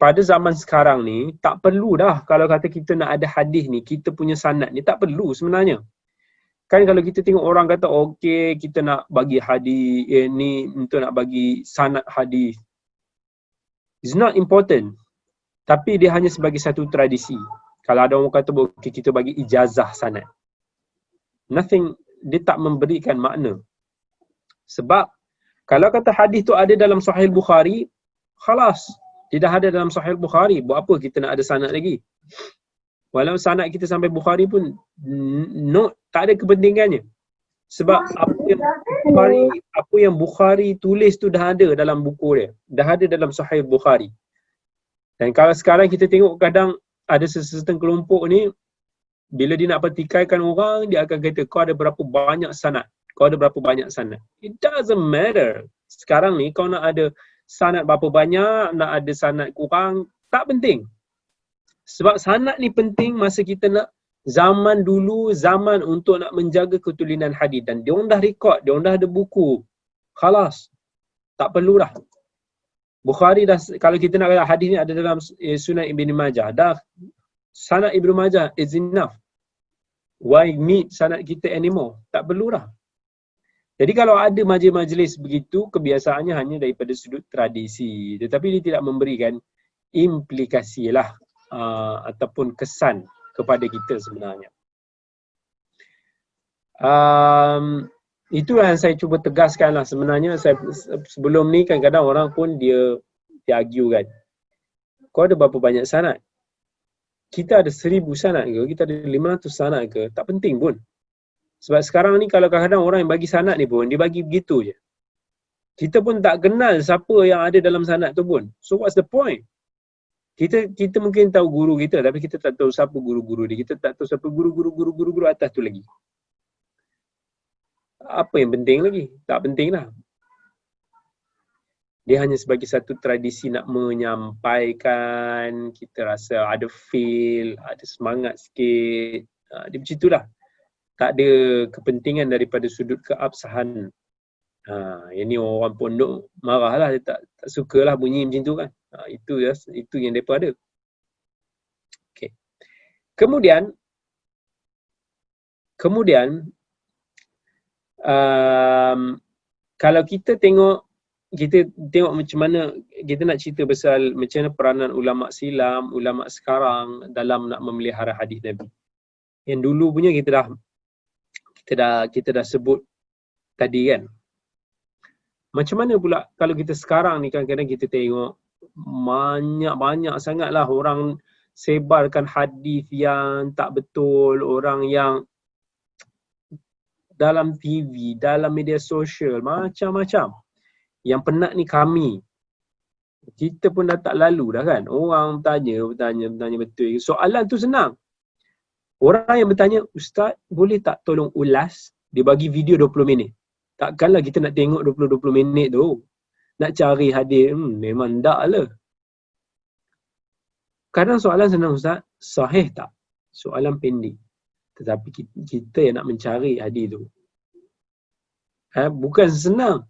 pada zaman sekarang ni tak perlu dah kalau kata kita nak ada hadis ni, kita punya sanad ni tak perlu sebenarnya. Kan kalau kita tengok orang kata okey kita nak bagi hadis ni untuk nak bagi sanad hadis. It's not important. Tapi dia hanya sebagai satu tradisi. Kalau ada orang kata okey kita bagi ijazah sanad. Nothing, dia tak memberikan makna. Sebab kalau kata hadis tu ada dalam Sahih Bukhari, khalas, dia dah ada dalam Sahih Bukhari, buat apa kita nak ada sanad lagi? Walau sanad kita sampai Bukhari pun tak ada kepentingannya. Sebab apa yang Bukhari tulis tu dah ada dalam buku dia, dah ada dalam Sahih Bukhari. Dan kalau sekarang kita tengok kadang ada sesetengah kelompok ni, bila dia nak pertikaikan orang, dia akan kata kau ada berapa banyak sanad. It doesn't matter. Sekarang ni kau nak ada sanad berapa banyak, nak ada sanad kurang, tak penting. Sebab sanad ni penting masa kita nak zaman dulu, zaman untuk nak menjaga ketulinan hadis. Dan diorang dah rekod, diorang dah ada buku. Khalas. Tak perlu dah. Bukhari dah, kalau kita nak kata hadis ni ada dalam Sunan Ibn Majah, dah sanad Ibn Majah is enough. Why need sanad kita anymore? Tak perlu dah. Jadi kalau ada majlis-majlis begitu, kebiasaannya hanya daripada sudut tradisi. Tetapi dia tidak memberikan implikasi lah ataupun kesan kepada kita sebenarnya. Itulah yang saya cuba tegaskan lah sebenarnya. Sebelum ni kadang-kadang orang pun dia argue kan. Kau ada berapa banyak sanad? Kita ada 1000 sanad ke? Kita ada 500 sanad ke? Tak penting pun. Sebab sekarang ni kalau kadang-kadang orang yang bagi sanad ni pun, dia bagi begitu je. Kita pun tak kenal siapa yang ada dalam sanad tu pun. So what's the point? Kita mungkin tahu guru kita, tapi kita tak tahu siapa guru-guru dia. Kita tak tahu siapa guru-guru atas tu lagi. Apa yang penting lagi? Tak penting lah. Dia hanya sebagai satu tradisi nak menyampaikan, kita rasa ada feel, ada semangat sikit. Dia macam itulah. Tak ada kepentingan daripada sudut keabsahan. Yang ni orang pondok marah lah, dia tak sukalah bunyi macam tu kan. Itu yang mereka ada. Okay. Kemudian kalau kita tengok kita tengok macam mana kita nak cerita pasal macam mana peranan ulama silam, ulama sekarang dalam nak memelihara hadis Nabi. Yang dulu punya kita dah sebut tadi kan. Macam mana pula kalau kita sekarang ni, kadang-kadang kita tengok banyak sangatlah orang sebarkan hadis yang tak betul, orang yang dalam TV, dalam media sosial, macam-macam. Yang penat ni kami. Kita pun dah tak lalu dah kan. Orang bertanya betul. Soalan tu senang. Orang yang bertanya, "Ustaz, boleh tak tolong ulas?" Dia bagi video 20 minit. Takkanlah kita nak tengok 20 minit tu. Nak cari hadis, memang tak lah. Kadang soalan senang, "Ustaz, sahih tak?" Soalan pendek. Tetapi kita yang nak mencari hadis tu. Bukan senang.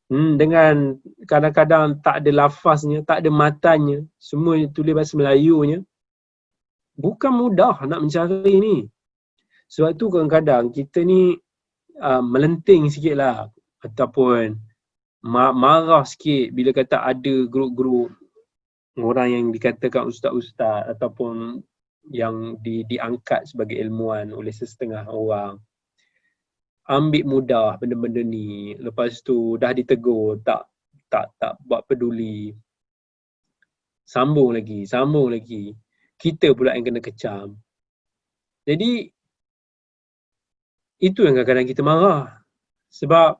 Dengan kadang-kadang tak ada lafaznya, tak ada matanya, semua tulis bahasa Melayunya. Bukan mudah nak mencari ni. Sebab tu kadang-kadang kita ni melenting sikit lah. Ataupun marah sikit bila kata ada grup-grup orang yang dikatakan ustaz-ustaz ataupun yang diangkat sebagai ilmuwan oleh sesetengah orang. Ambil mudah benda-benda ni. Lepas tu dah ditegur, tak buat peduli. Sambung lagi. Kita pula yang kena kecam. Jadi itu yang kadang-kadang kita marah. Sebab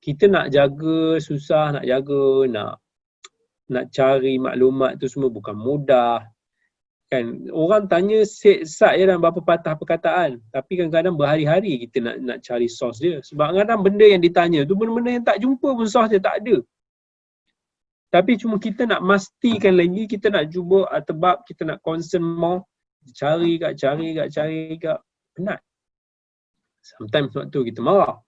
kita nak jaga susah, nak jaga, nak cari maklumat tu semua bukan mudah. Kan orang tanya set-sat je dalam berapa patah perkataan, tapi kadang-kadang berhari-hari kita nak cari source dia. Sebab kadang-kadang benda yang ditanya tu benda-benda yang tak jumpa pun source dia tak ada. Tapi cuma kita nak pastikan lagi, kita nak cuba atebab, kita nak concern more, cari kat penat. Sometimes waktu kita marah.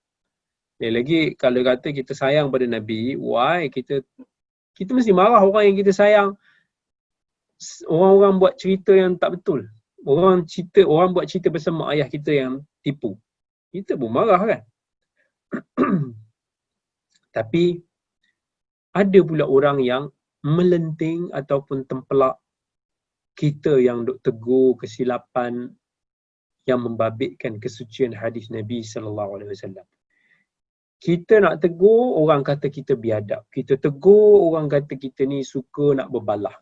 Lagi kalau kata kita sayang pada Nabi, why kita mesti marah orang yang kita sayang. Orang-orang buat cerita yang tak betul. Orang buat cerita pasal mak ayah kita yang tipu. Kita pun marah kan. Tapi ada pula orang yang melenting ataupun tempelak kita yang duk tegur kesilapan yang membabitkan kesucian hadis Nabi sallallahu alaihi wasallam. Kita nak tegur, orang kata kita biadab. Kita tegur, orang kata kita ni suka nak berbalah.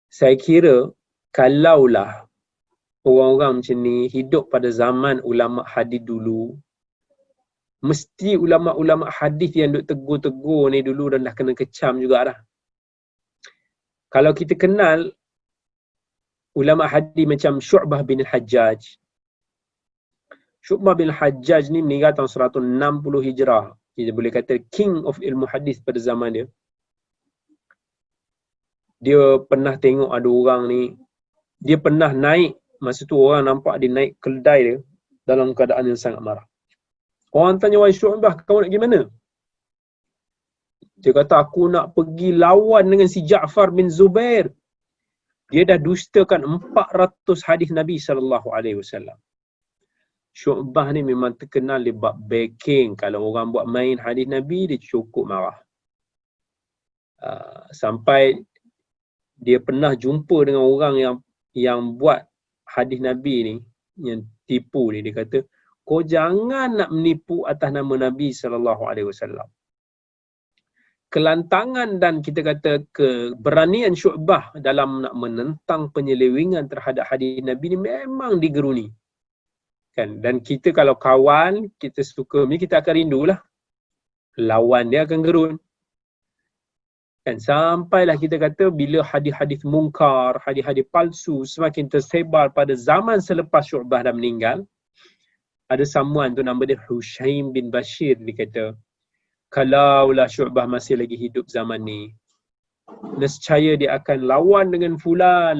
Saya kira kalaulah orang-orang macam ni hidup pada zaman ulama hadis dulu, mesti ulama-ulama hadis yang duk tegur-tegur ni dulu dah kena kecam jugalah. Kalau kita kenal ulama hadis macam Syu'bah bin Al-Hajjaj. Syu'bah bin Al-Hajjaj ni meninggal tahun 160 Hijrah. Kita boleh kata king of ilmu hadis pada zaman dia. Dia pernah tengok ada orang ni, dia pernah naik, masa tu orang nampak dia naik keldai dia dalam keadaan yang sangat marah. Orang tanya, "Wahai Syu'bah, kau nak pergi mana?" Dia kata, "Aku nak pergi lawan dengan si Ja'far bin Zubair. Dia dah dustakan 400 hadis Nabi SAW." Syu'bah ni memang terkenal dia bab backing. Kalau orang buat main hadis Nabi, dia cukup marah. Sampai dia pernah jumpa dengan orang yang buat hadis Nabi ni, yang tipu ni, dia kata, "Kau jangan nak menipu atas nama Nabi SAW." Kelantangan dan kita kata keberanian Syu'bah dalam nak menentang penyelewengan terhadap hadis Nabi ni memang digeruni. Kan? Dan kita kalau kawan, kita suka ni, kita akan rindulah. Lawan dia akan gerun. Kan? Sampailah kita kata bila hadis-hadis mungkar, hadis-hadis palsu semakin tersebar pada zaman selepas Syu'bah dah meninggal. Ada someone tu nama dia Hushaim bin Bashir, dia kata, kalaulah Syu'bah masih lagi hidup zaman ni, nescaya dia akan lawan dengan fulan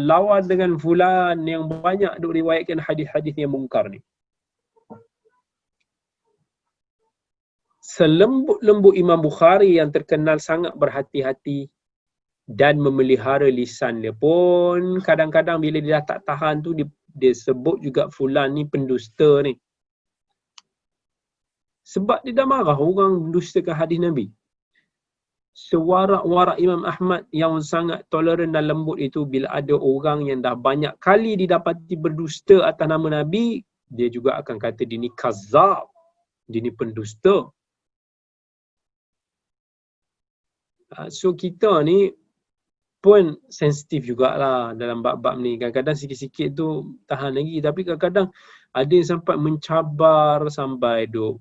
yang banyak duk riwayatkan hadis-hadis yang mungkar ni. Selembut-lembut Imam Bukhari yang terkenal sangat berhati-hati dan memelihara lisan dia pun, kadang-kadang bila dia dah tak tahan tu, dia sebut juga fulan ni pendusta ni. Sebab dia dah marah orang mendustakan hadis Nabi. Sewarak-warak Imam Ahmad yang sangat toleran dan lembut itu, bila ada orang yang dah banyak kali didapati berdusta atas nama Nabi, dia juga akan kata dia ni kazzab, dia ni pendusta. So kita ni pun sensitif jugalah dalam bab-bab ni. Kadang-kadang sikit-sikit tu tahan lagi, tapi kadang-kadang ada yang sampai mencabar, sampai duk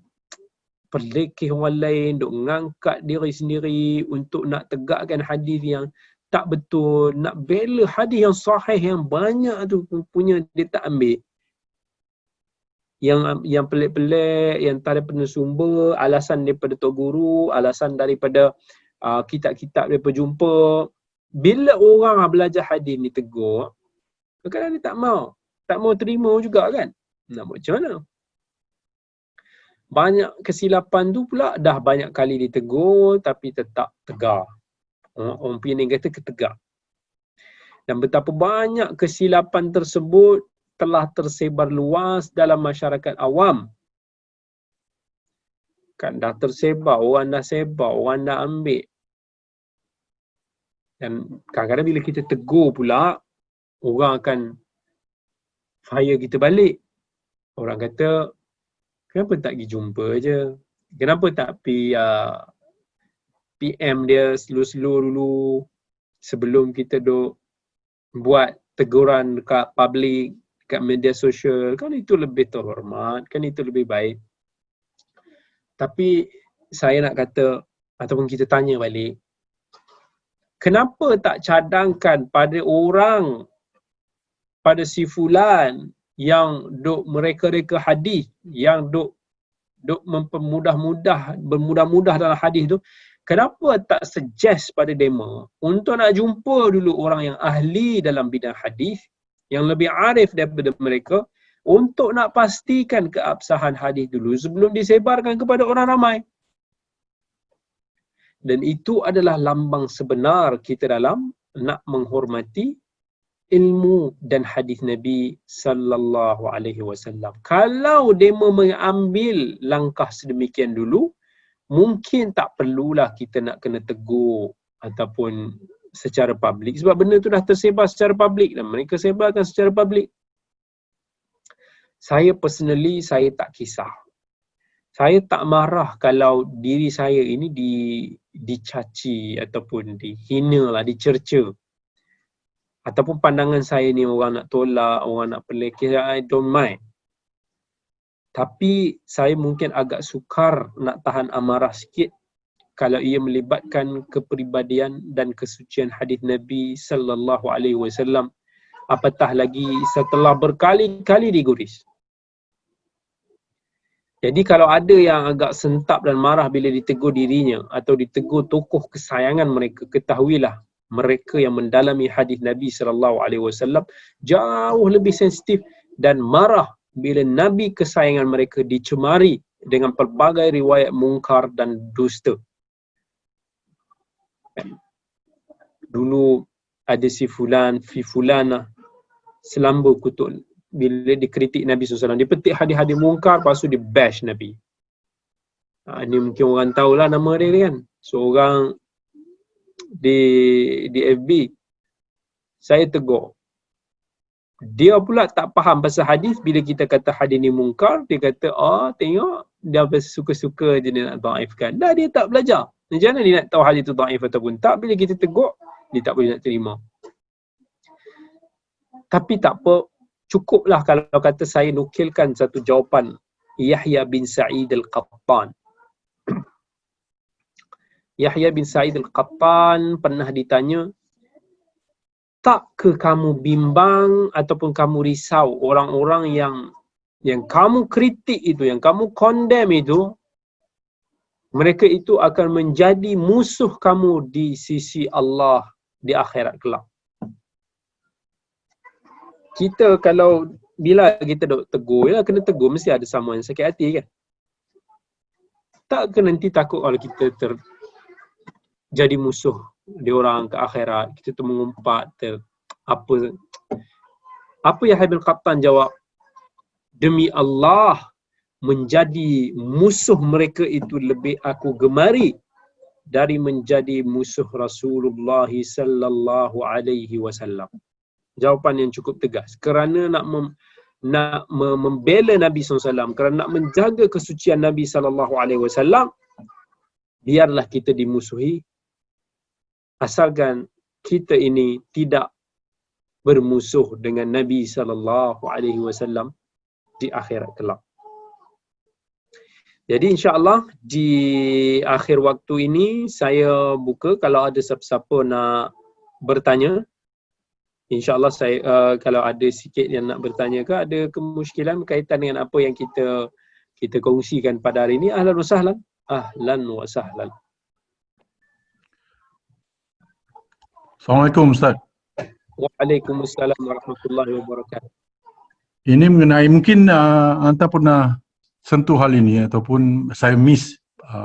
perlekeh orang lain, duk ngangkat diri sendiri untuk nak tegakkan hadis yang tak betul, nak bela hadis yang sahih yang banyak tu punya dia tak ambil. Yang pelik-pelik, yang tak daripada sumber, alasan daripada tok guru, alasan daripada kitab-kitab daripada jumpa. Bila orang belajar hadis ni tegur, kadang-kadang dia tak mau terima juga kan. Nak buat macam mana? Banyak kesilapan tu pula dah banyak kali ditegur tapi tetap tegar. Orang Penang kata ketegar. Dan betapa banyak kesilapan tersebut telah tersebar luas dalam masyarakat awam. Kan dah tersebar, orang dah sebar, orang dah ambil. Dan kadang-kadang bila kita tegur pula, orang akan fire kita balik. Orang kata, kenapa tak pergi jumpa je? Kenapa tak pergi PM dia slow-slow dulu sebelum kita duk buat teguran dekat public, dekat media sosial? Kan itu lebih terhormat, kan itu lebih baik. Tapi saya nak kata, ataupun kita tanya balik, kenapa tak cadangkan pada orang, pada si fulan yang duk mereka-reka hadis, yang duk bermudah-mudah dalam hadis tu, kenapa tak suggest pada dema untuk nak jumpa dulu orang yang ahli dalam bidang hadis, yang lebih arif daripada mereka, untuk nak pastikan keabsahan hadis dulu sebelum disebarkan kepada orang ramai. Dan itu adalah lambang sebenar kita dalam nak menghormati ilmu dan hadis Nabi sallallahu alaihi wasallam. Kalau dema mengambil langkah sedemikian dulu, mungkin tak perlulah kita nak kena tegur ataupun secara publik, sebab benda tu dah tersebar secara publik dan mereka sebarkan secara publik. Saya personally, saya tak kisah. Saya tak marah kalau diri saya ini dicaci ataupun dihina lah, dicerca. Ataupun pandangan saya ni orang nak tolak, orang nak pelekeh, I don't mind. Tapi saya mungkin agak sukar nak tahan amarah sikit kalau ia melibatkan kepribadian dan kesucian hadis Nabi sallallahu alaihi wasallam, apatah lagi setelah berkali-kali diguris. Jadi kalau ada yang agak sentap dan marah bila ditegur dirinya atau ditegur tokoh kesayangan mereka, ketahuilah mereka yang mendalami hadis Nabi sallallahu alaihi wasallam jauh lebih sensitif dan marah bila Nabi kesayangan mereka dicemari dengan pelbagai riwayat mungkar dan dusta. Dulu ada si fulan, fi fulanah, selamba kutuk bila dikritik Nabi SAW. Dia petik hadis-hadis mungkar, lepas tu dia bash Nabi. Ini mungkin orang tahulah nama dia kan. Seorang di FB, saya tegur. Dia pula tak faham pasal hadis. Bila kita kata hadis ni mungkar, dia kata, tengok, dia suka-suka je dia nak dhaifkan. Dah dia tak belajar. Macam mana dia nak tahu hadis tu dhaif ataupun tak? Bila kita tegur, dia tak boleh nak terima. Tapi tak apa, cukuplah kalau kata saya nukilkan satu jawapan Yahya bin Sa'id al-Qattan. Yahya bin Sa'id al-Qattan pernah ditanya, tak ke kamu bimbang ataupun kamu risau orang-orang yang kamu kritik itu, yang kamu condemn itu, mereka itu akan menjadi musuh kamu di sisi Allah di akhirat kelak. Kita kalau bila kita duk tegur, ya kena tegur, mesti ada someone sakit hati kan. Tak ke nanti takut kalau kita jadi musuh diorang ke akhirat, kita tu mengumpat apa Yahya bin Qattan jawab, demi Allah, menjadi musuh mereka itu lebih aku gemari dari menjadi musuh Rasulullah sallallahu alaihi wasallam. Jawapan yang cukup tegas. Kerana membela Nabi SAW, kerana nak menjaga kesucian Nabi SAW, biarlah kita dimusuhi, asalkan kita ini tidak bermusuh dengan Nabi SAW di akhirat kelak. Jadi insya-Allah di akhir waktu ini saya buka, kalau ada siapa-siapa nak bertanya, insya-Allah saya kalau ada sikit yang nak bertanya ke, ada kemusykilan berkaitan dengan apa yang kita kongsikan pada hari ini, ahlan wa sahlan. Ahlan wa sahlan. Assalamualaikum Ustaz. Waalaikumsalam warahmatullahi wabarakatuh. Ini mengenai mungkin anda pernah sentuh hal ini ataupun saya miss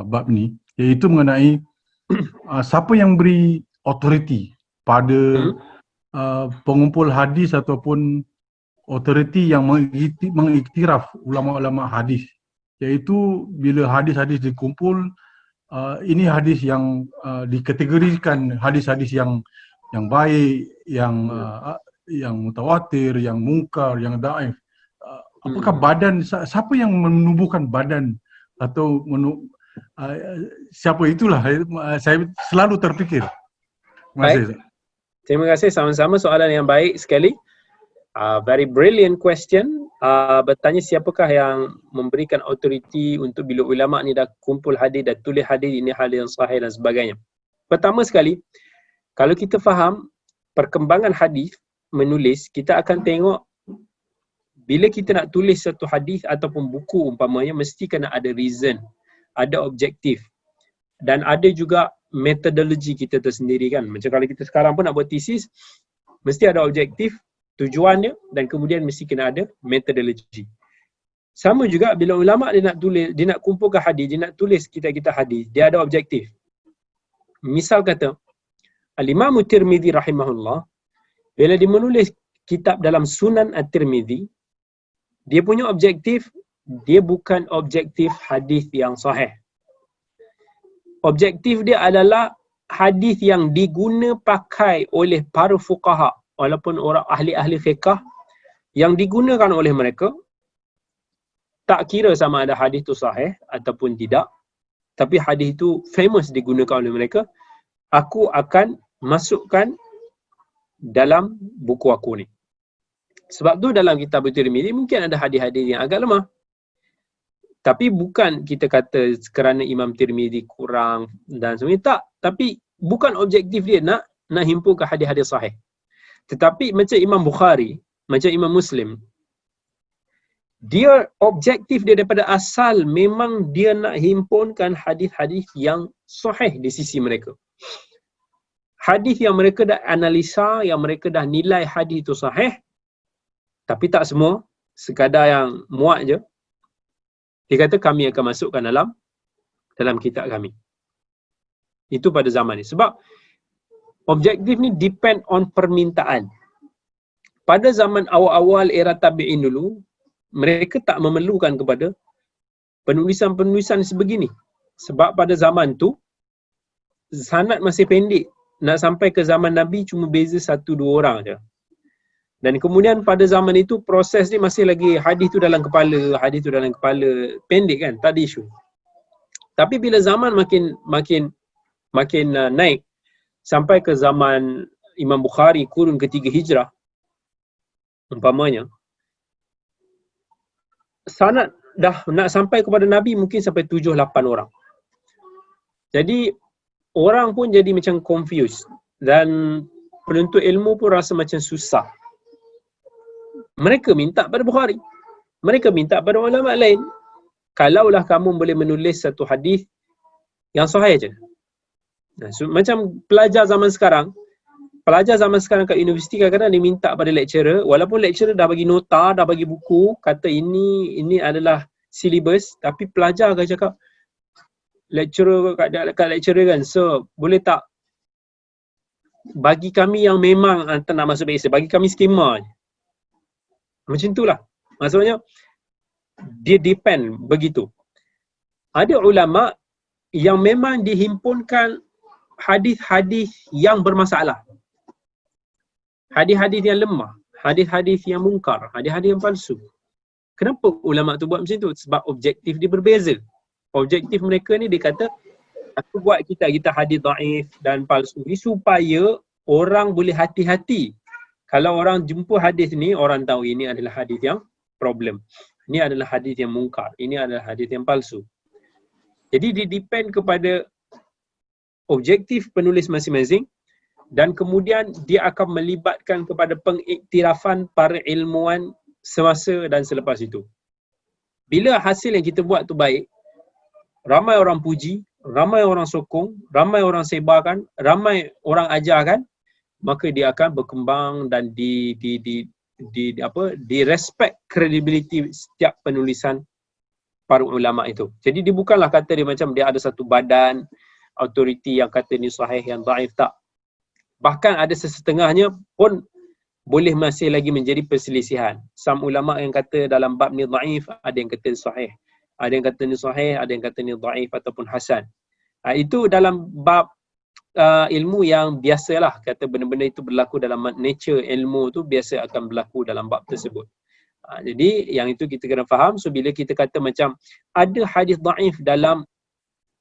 bab ni, iaitu mengenai siapa yang beri authority pada pengumpul hadis ataupun authority yang mengiktiraf ulama-ulama hadis, iaitu bila hadis-hadis dikumpul, ini hadis yang dikategorikan hadis-hadis yang baik, yang mutawatir, yang mungkar, yang dhaif. Apakah badan, siapa yang menubuhkan badan atau siapa itulah, saya selalu terfikir. Terima kasih. Baik. Terima kasih, sama-sama, soalan yang baik sekali. Very brilliant question. Bertanya siapakah yang memberikan authority untuk bila ulama ni dah kumpul hadis, dah tulis hadis, ini hadis yang sahih dan sebagainya. Pertama sekali, kalau kita faham perkembangan hadis menulis, kita akan tengok bila kita nak tulis satu hadis ataupun buku umpamanya, mesti kena ada reason, ada objektif, dan ada juga metodologi kita tersendiri kan. Macam kalau kita sekarang pun nak buat tesis, mesti ada objektif, tujuannya, dan kemudian mesti kena ada metodologi. Sama juga bila ulama dia nak tulis, dia nak kumpulkan hadis, dia nak tulis kitab-kitab hadis, dia ada objektif. Misal kata Al-Imam Tirmidzi rahimahullah, bila dia menulis kitab dalam Sunan At-Tirmidzi, dia punya objektif, dia bukan objektif hadis yang sahih. Objektif dia adalah hadis yang diguna pakai oleh para fuqaha, walaupun orang ahli-ahli fiqh, yang digunakan oleh mereka, tak kira sama ada hadis itu sahih ataupun tidak, tapi hadis itu famous digunakan oleh mereka, aku akan masukkan dalam buku aku ni. Sebab tu dalam kitab Tirmidzi mungkin ada hadis-hadis yang agak lemah. Tapi bukan kita kata kerana Imam Tirmidzi kurang dan sebagainya, tak. Tapi bukan objektif dia nak himpunkan hadis-hadis sahih. Tetapi macam Imam Bukhari, macam Imam Muslim, dia objektif dia daripada asal memang dia nak himpunkan hadis-hadis yang sahih di sisi mereka. Hadis yang mereka dah analisa, yang mereka dah nilai hadis itu sahih, tapi tak semua, sekadar yang muat je, dia kata kami akan masukkan dalam kitab kami. Itu pada zaman ni. Sebab objektif ni depend on permintaan. Pada zaman awal-awal era tabi'in dulu, mereka tak memerlukan kepada penulisan-penulisan sebegini. Sebab pada zaman tu, sanad masih pendek. Nak sampai ke zaman Nabi cuma beza 1-2 orang je. Dan kemudian pada zaman itu proses ni masih lagi hadis tu dalam kepala, pendek kan, tak ada isu. Tapi bila zaman makin naik sampai ke zaman Imam Bukhari kurun ketiga Hijrah umpamanya, sanad dah nak sampai kepada Nabi mungkin sampai 7-8 orang. Jadi orang pun jadi macam confused dan penuntut ilmu pun rasa macam susah. Mereka minta pada Bukhari, mereka minta pada ulama lain, kalaulah kamu boleh menulis satu hadis yang sahih je. Macam pelajar zaman sekarang kat universiti kadang-kadang dia minta pada lecturer, walaupun lecturer dah bagi nota, dah bagi buku, kata ini adalah silibus, tapi pelajar akan cakap, lecturer kat lecturer kan, so boleh tak bagi kami yang memang tak nak masuk biasa, bagi kami skema je. Macam itulah. Maksudnya dia depend begitu. Ada ulama yang memang dihimpunkan hadis-hadis yang bermasalah. Hadis-hadis yang lemah, hadis-hadis yang mungkar, hadis-hadis yang palsu. Kenapa ulama tu buat macam tu? Sebab objektif dia berbeza. Objektif mereka ni dia kata, aku buat kita hadis dhaif dan palsu ni supaya orang boleh hati-hati. Kalau orang jumpa hadis ni, orang tahu ini adalah hadis yang problem. Ini adalah hadis yang mungkar. Ini adalah hadis yang palsu. Jadi dia depend kepada objektif penulis masing-masing dan kemudian dia akan melibatkan kepada pengiktirafan para ilmuwan semasa dan selepas itu. Bila hasil yang kita buat tu baik, ramai orang puji, ramai orang sokong, ramai orang sebarkan, ramai orang ajarkan, maka dia akan berkembang dan di respect credibility setiap penulisan para ulama itu. Jadi dia bukanlah kata dia macam dia ada satu badan autoriti yang kata ni sahih, yang dhaif, tak. Bahkan ada sesetengahnya pun boleh masih lagi menjadi perselisihan. Some ulama yang kata dalam bab ni dhaif, ada yang kata sahih. Ada yang kata ni sahih, ada yang kata ni dhaif ataupun hasan. Itu dalam bab ilmu yang biasalah, kata benda-benda itu berlaku dalam nature ilmu tu biasa akan berlaku dalam bab tersebut. Jadi yang itu kita kena faham. So bila kita kata macam ada hadis dhaif dalam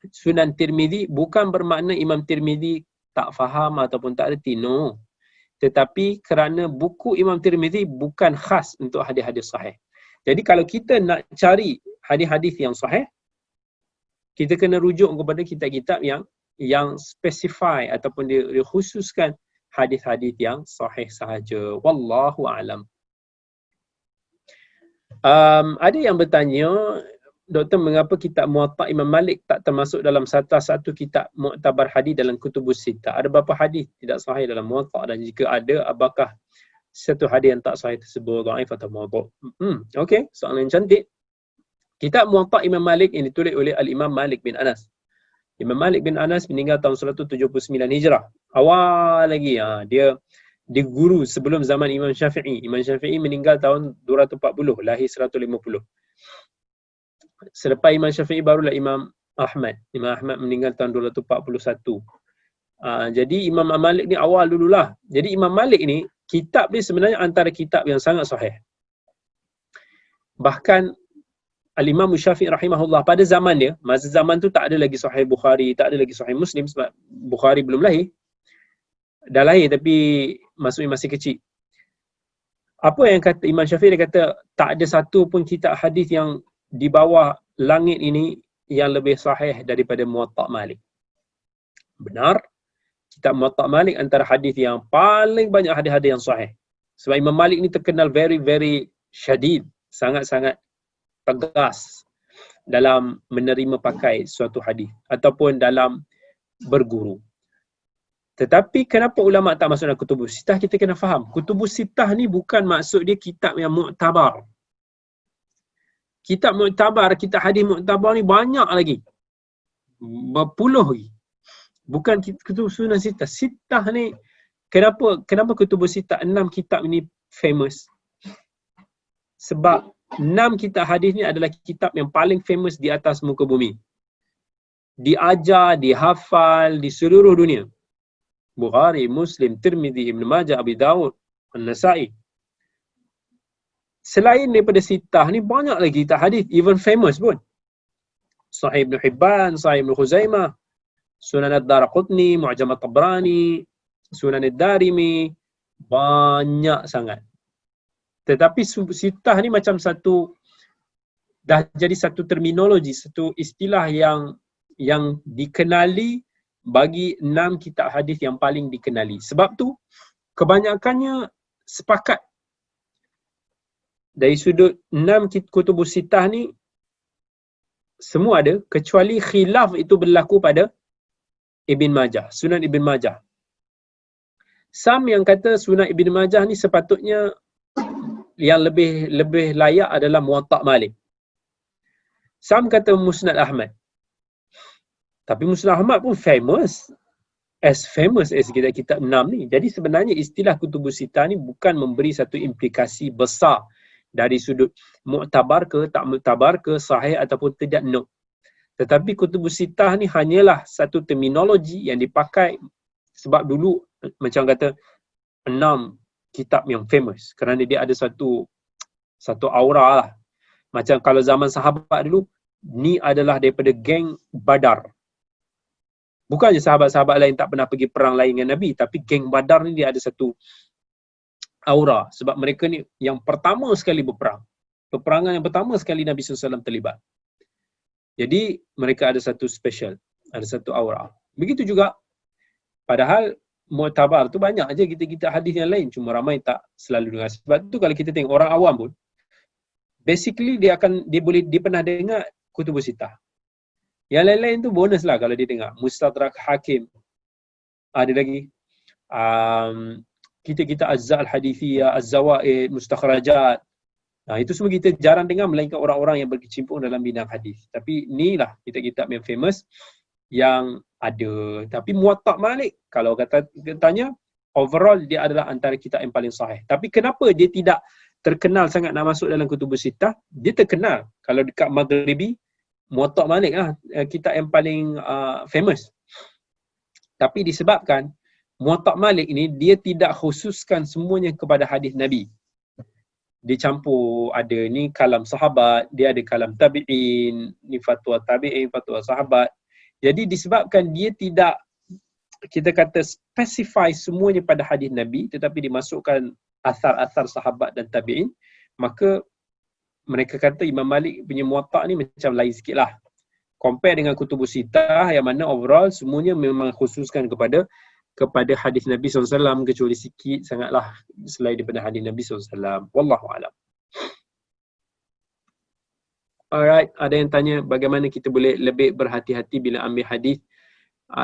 Sunan Tirmizi, bukan bermakna Imam Tirmizi tak faham ataupun tak reti, no. Tetapi kerana buku Imam Tirmizi bukan khas untuk hadis-hadis sahih. Jadi kalau kita nak cari hadis-hadis yang sahih, kita kena rujuk kepada kitab-kitab yang specify ataupun dia khususkan hadis-hadis yang sahih sahaja. Wallahu a'lam. Ada yang bertanya, Doktor, mengapa kitab Muwatta' Imam Malik tak termasuk dalam satu kitab muktabar hadis dalam Kutubus Sittah? Ada berapa hadis tidak sahih dalam Muwatta', dan jika ada, apakah satu hadis yang tak sahih tersebut dhaif atau maudhu'? Okey, soalan yang cantik. Kitab Muwatta' Imam Malik yang ditulis oleh Al-Imam Malik bin Anas. Imam Malik bin Anas meninggal tahun 179 Hijrah. Awal lagi, dia guru sebelum zaman Imam Syafi'i. Imam Syafi'i meninggal tahun 240, lahir 150. Selepas Imam Syafi'i barulah Imam Ahmad. Imam Ahmad meninggal tahun 241. Jadi Imam Malik ni awal dululah. Jadi Imam Malik ni, kitab dia sebenarnya antara kitab yang sangat sahih. Bahkan Al-Imam Syafi'i rahimahullah pada zaman dia, masa zaman tu tak ada lagi Sahih Bukhari, tak ada lagi Sahih Muslim sebab Bukhari belum lahir. Dah lahir tapi maksudnya masih kecil. Apa yang kata Imam Syafi'i, dia kata tak ada satu pun kitab hadis yang di bawah langit ini yang lebih sahih daripada Muwatta' Malik. Benar, kitab Muwatta' Malik antara hadis yang paling banyak hadis-hadis yang sahih. Sebab Imam Malik ni terkenal very syadid, sangat-sangat tegas dalam menerima pakai suatu hadis ataupun dalam berguru. Tetapi kenapa ulama tak masuk dalam Kutubus Sittah, kita kena faham. Kutubus Sittah ni bukan maksud dia kitab yang muktabar. Kitab muktabar, kitab hadis muktabar ni banyak lagi. Berpuluh lagi. Bukan Kutubus Sittah. Sittah ni, kenapa Kutubus Sittah 6 kitab ni famous? Sebab 6 kitab hadis ni adalah kitab yang paling famous di atas muka bumi. Diajar, dihafal di seluruh dunia. Bukhari, Muslim, Tirmizi, Ibn Majah, Abi Dawud, An-Nasa'i. Selain daripada Sittah ni, banyak lagi kitab hadis, even famous pun. Sahih Ibn Hibban, Sahih Ibn Khuzaimah, Sunan Ad-Daraqutni, Mu'jam At-Tabrani, Sunan Ad-Darimi, banyak sangat. Tetapi Sittah ni macam dah jadi satu terminologi, satu istilah yang dikenali bagi 6 kitab hadis yang paling dikenali. Sebab tu kebanyakannya sepakat dari sudut 6 Kutubus Sittah ni semua ada, kecuali khilaf itu berlaku pada Ibn Majah, Sunan Ibn Majah. Some yang kata Sunan Ibn Majah ni sepatutnya yang lebih layak adalah Muwatta' Malik. Some kata Musnad Ahmad. Tapi Musnad Ahmad pun famous as kitab-kitab 6 ni. Jadi sebenarnya istilah Kutubus Sittah ni bukan memberi satu implikasi besar Dari sudut muktabar ke tak muktabar ke, sahih ataupun tidak, no. Tetapi kutubus sittah ni hanyalah satu terminologi yang dipakai sebab dulu macam kata 6 kitab yang famous kerana dia ada satu aura lah. Macam kalau zaman sahabat dulu, ni adalah daripada geng Badar. Bukannya sahabat-sahabat lain tak pernah pergi perang lain dengan Nabi, tapi geng Badar ni dia ada satu aura sebab mereka ni yang pertama sekali berperang. Peperangan yang pertama sekali Nabi SAW terlibat. Jadi mereka ada satu special, ada satu aura. Begitu juga padahal mu'tabar tu banyak aja kita hadis yang lain, cuma ramai tak selalu dengar. Sebab tu kalau kita tengok orang awam pun basically dia pernah dengar kutubus sittah. Yang lain-lain tu bonus lah kalau dia dengar. Mustadrak Hakim. Ada lagi kita Az-Zal Hadithiyah, Az-Zawaid, Mustakhrajat. Itu semua kita jarang dengar melainkan orang-orang yang berkecimpung dalam bidang hadis. Tapi inilah kitab-kitab yang famous yang ada. Tapi Muwatta' Malik, kalau katanya overall dia adalah antara kitab yang paling sahih. Tapi kenapa dia tidak terkenal sangat nak masuk dalam kutubus sittah? Dia terkenal. Kalau dekat Maghribi, Muwatta' Malik lah kitab yang paling famous. Tapi disebabkan Muwatta' Malik ni dia tidak khususkan semuanya kepada hadis Nabi. Dia campur, ada ni kalam sahabat, dia ada kalam tabi'in, ni fatwa tabi'in, fatwa sahabat. Jadi disebabkan dia tidak, kita kata specify semuanya pada hadis Nabi, tetapi dimasukkan asar-asar sahabat dan tabi'in, maka mereka kata Imam Malik punya Muwatta' ni macam lain sikit lah. Compare dengan kutubus sittah yang mana overall semuanya memang khususkan kepada hadis Nabi SAW, kecuali sikit sangatlah selain daripada hadis Nabi SAW. Wallahu'alam. Alright, ada yang tanya bagaimana kita boleh lebih berhati-hati bila ambil hadis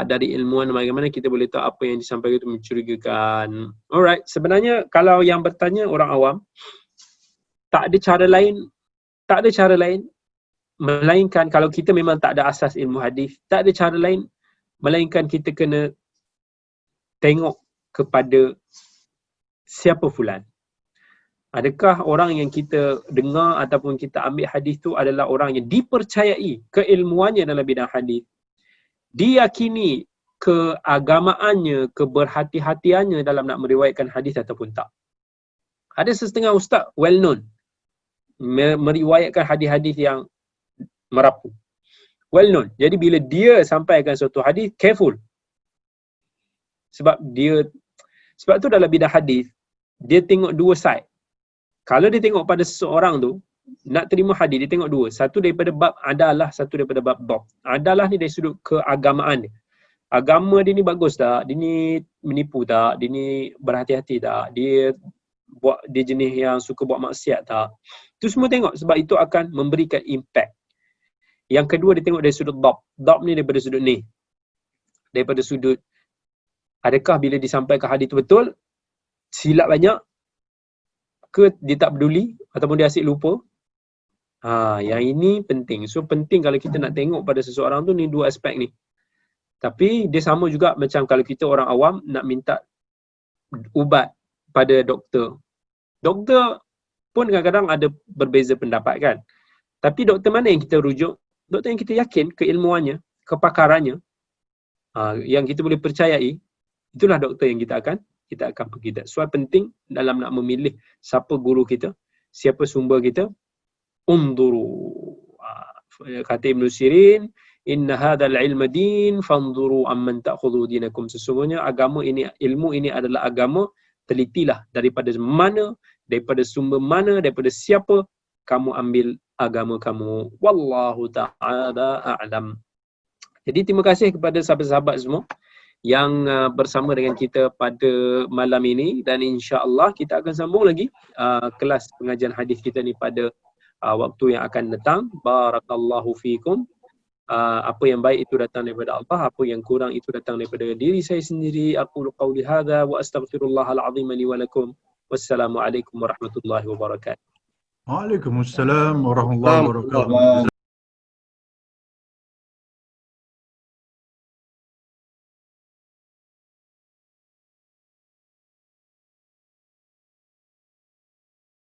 dari ilmuwan, bagaimana kita boleh tahu apa yang disampaikan itu mencurigakan. Alright, sebenarnya kalau yang bertanya orang awam, tak ada cara lain melainkan kalau kita memang tak ada asas ilmu hadis, tak ada cara lain melainkan kita kena tengok kepada siapa fulan. Adakah orang yang kita dengar ataupun kita ambil hadis tu adalah orang yang dipercayai keilmuannya dalam bidang hadis, diyakini keagamaannya, keberhati-hatiannya dalam nak meriwayatkan hadis ataupun tak. Ada setengah ustaz well known meriwayatkan hadis-hadis yang merapu. Well known. Jadi bila dia sampaikan suatu hadis, careful. Sebab tu dalam bidang hadis dia tengok dua side. Kalau dia tengok pada seseorang tu nak terima hadis, dia tengok dua. Satu daripada bab adalah, satu daripada bab dhab. Adalah ni dari sudut keagamaan dia. Agama dia ni bagus tak? Dia ni menipu tak? Dia ni berhati-hati tak? Dia jenis yang suka buat maksiat tak? Itu semua tengok sebab itu akan memberikan impact. Yang kedua dia tengok dari sudut dhab. Dhab ni daripada sudut ni. Daripada sudut adakah bila disampaikan hadis itu betul, silap banyak, ke dia tak peduli, ataupun dia asyik lupa. Yang ini penting. So penting kalau kita nak tengok pada seseorang tu, ni dua aspek ni. Tapi dia sama juga macam kalau kita orang awam nak minta ubat pada doktor. Doktor pun kadang-kadang ada berbeza pendapat kan. Tapi doktor mana yang kita rujuk? Doktor yang kita yakin keilmuannya, kepakarannya, yang kita boleh percayai, itulah doktor yang kita akan pergi. Soal penting dalam nak memilih siapa guru kita, siapa sumber kita. Unduru. Kata Ibn Sirin, inna hadzal ilma din fanzuru amman ta'khudhu dinakum. Sesungguhnya agama ini, ilmu ini adalah agama, telitilah daripada mana, daripada sumber mana, daripada siapa kamu ambil agama kamu. Wallahu ta'ala a'lam. Jadi terima kasih kepada sahabat-sahabat semua yang bersama dengan kita pada malam ini, dan insya-Allah kita akan sambung lagi kelas pengajian hadis kita ni pada waktu yang akan datang. Barakallahu fikum. Apa yang baik itu datang daripada Allah, apa yang kurang itu datang daripada diri saya sendiri. Aqulu qauli hadza wa astaghfirullahal azim li wa lakum. Wassalamualaikum warahmatullahi wabarakatuh. Waalaikumsalam warahmatullahi wabarakatuh.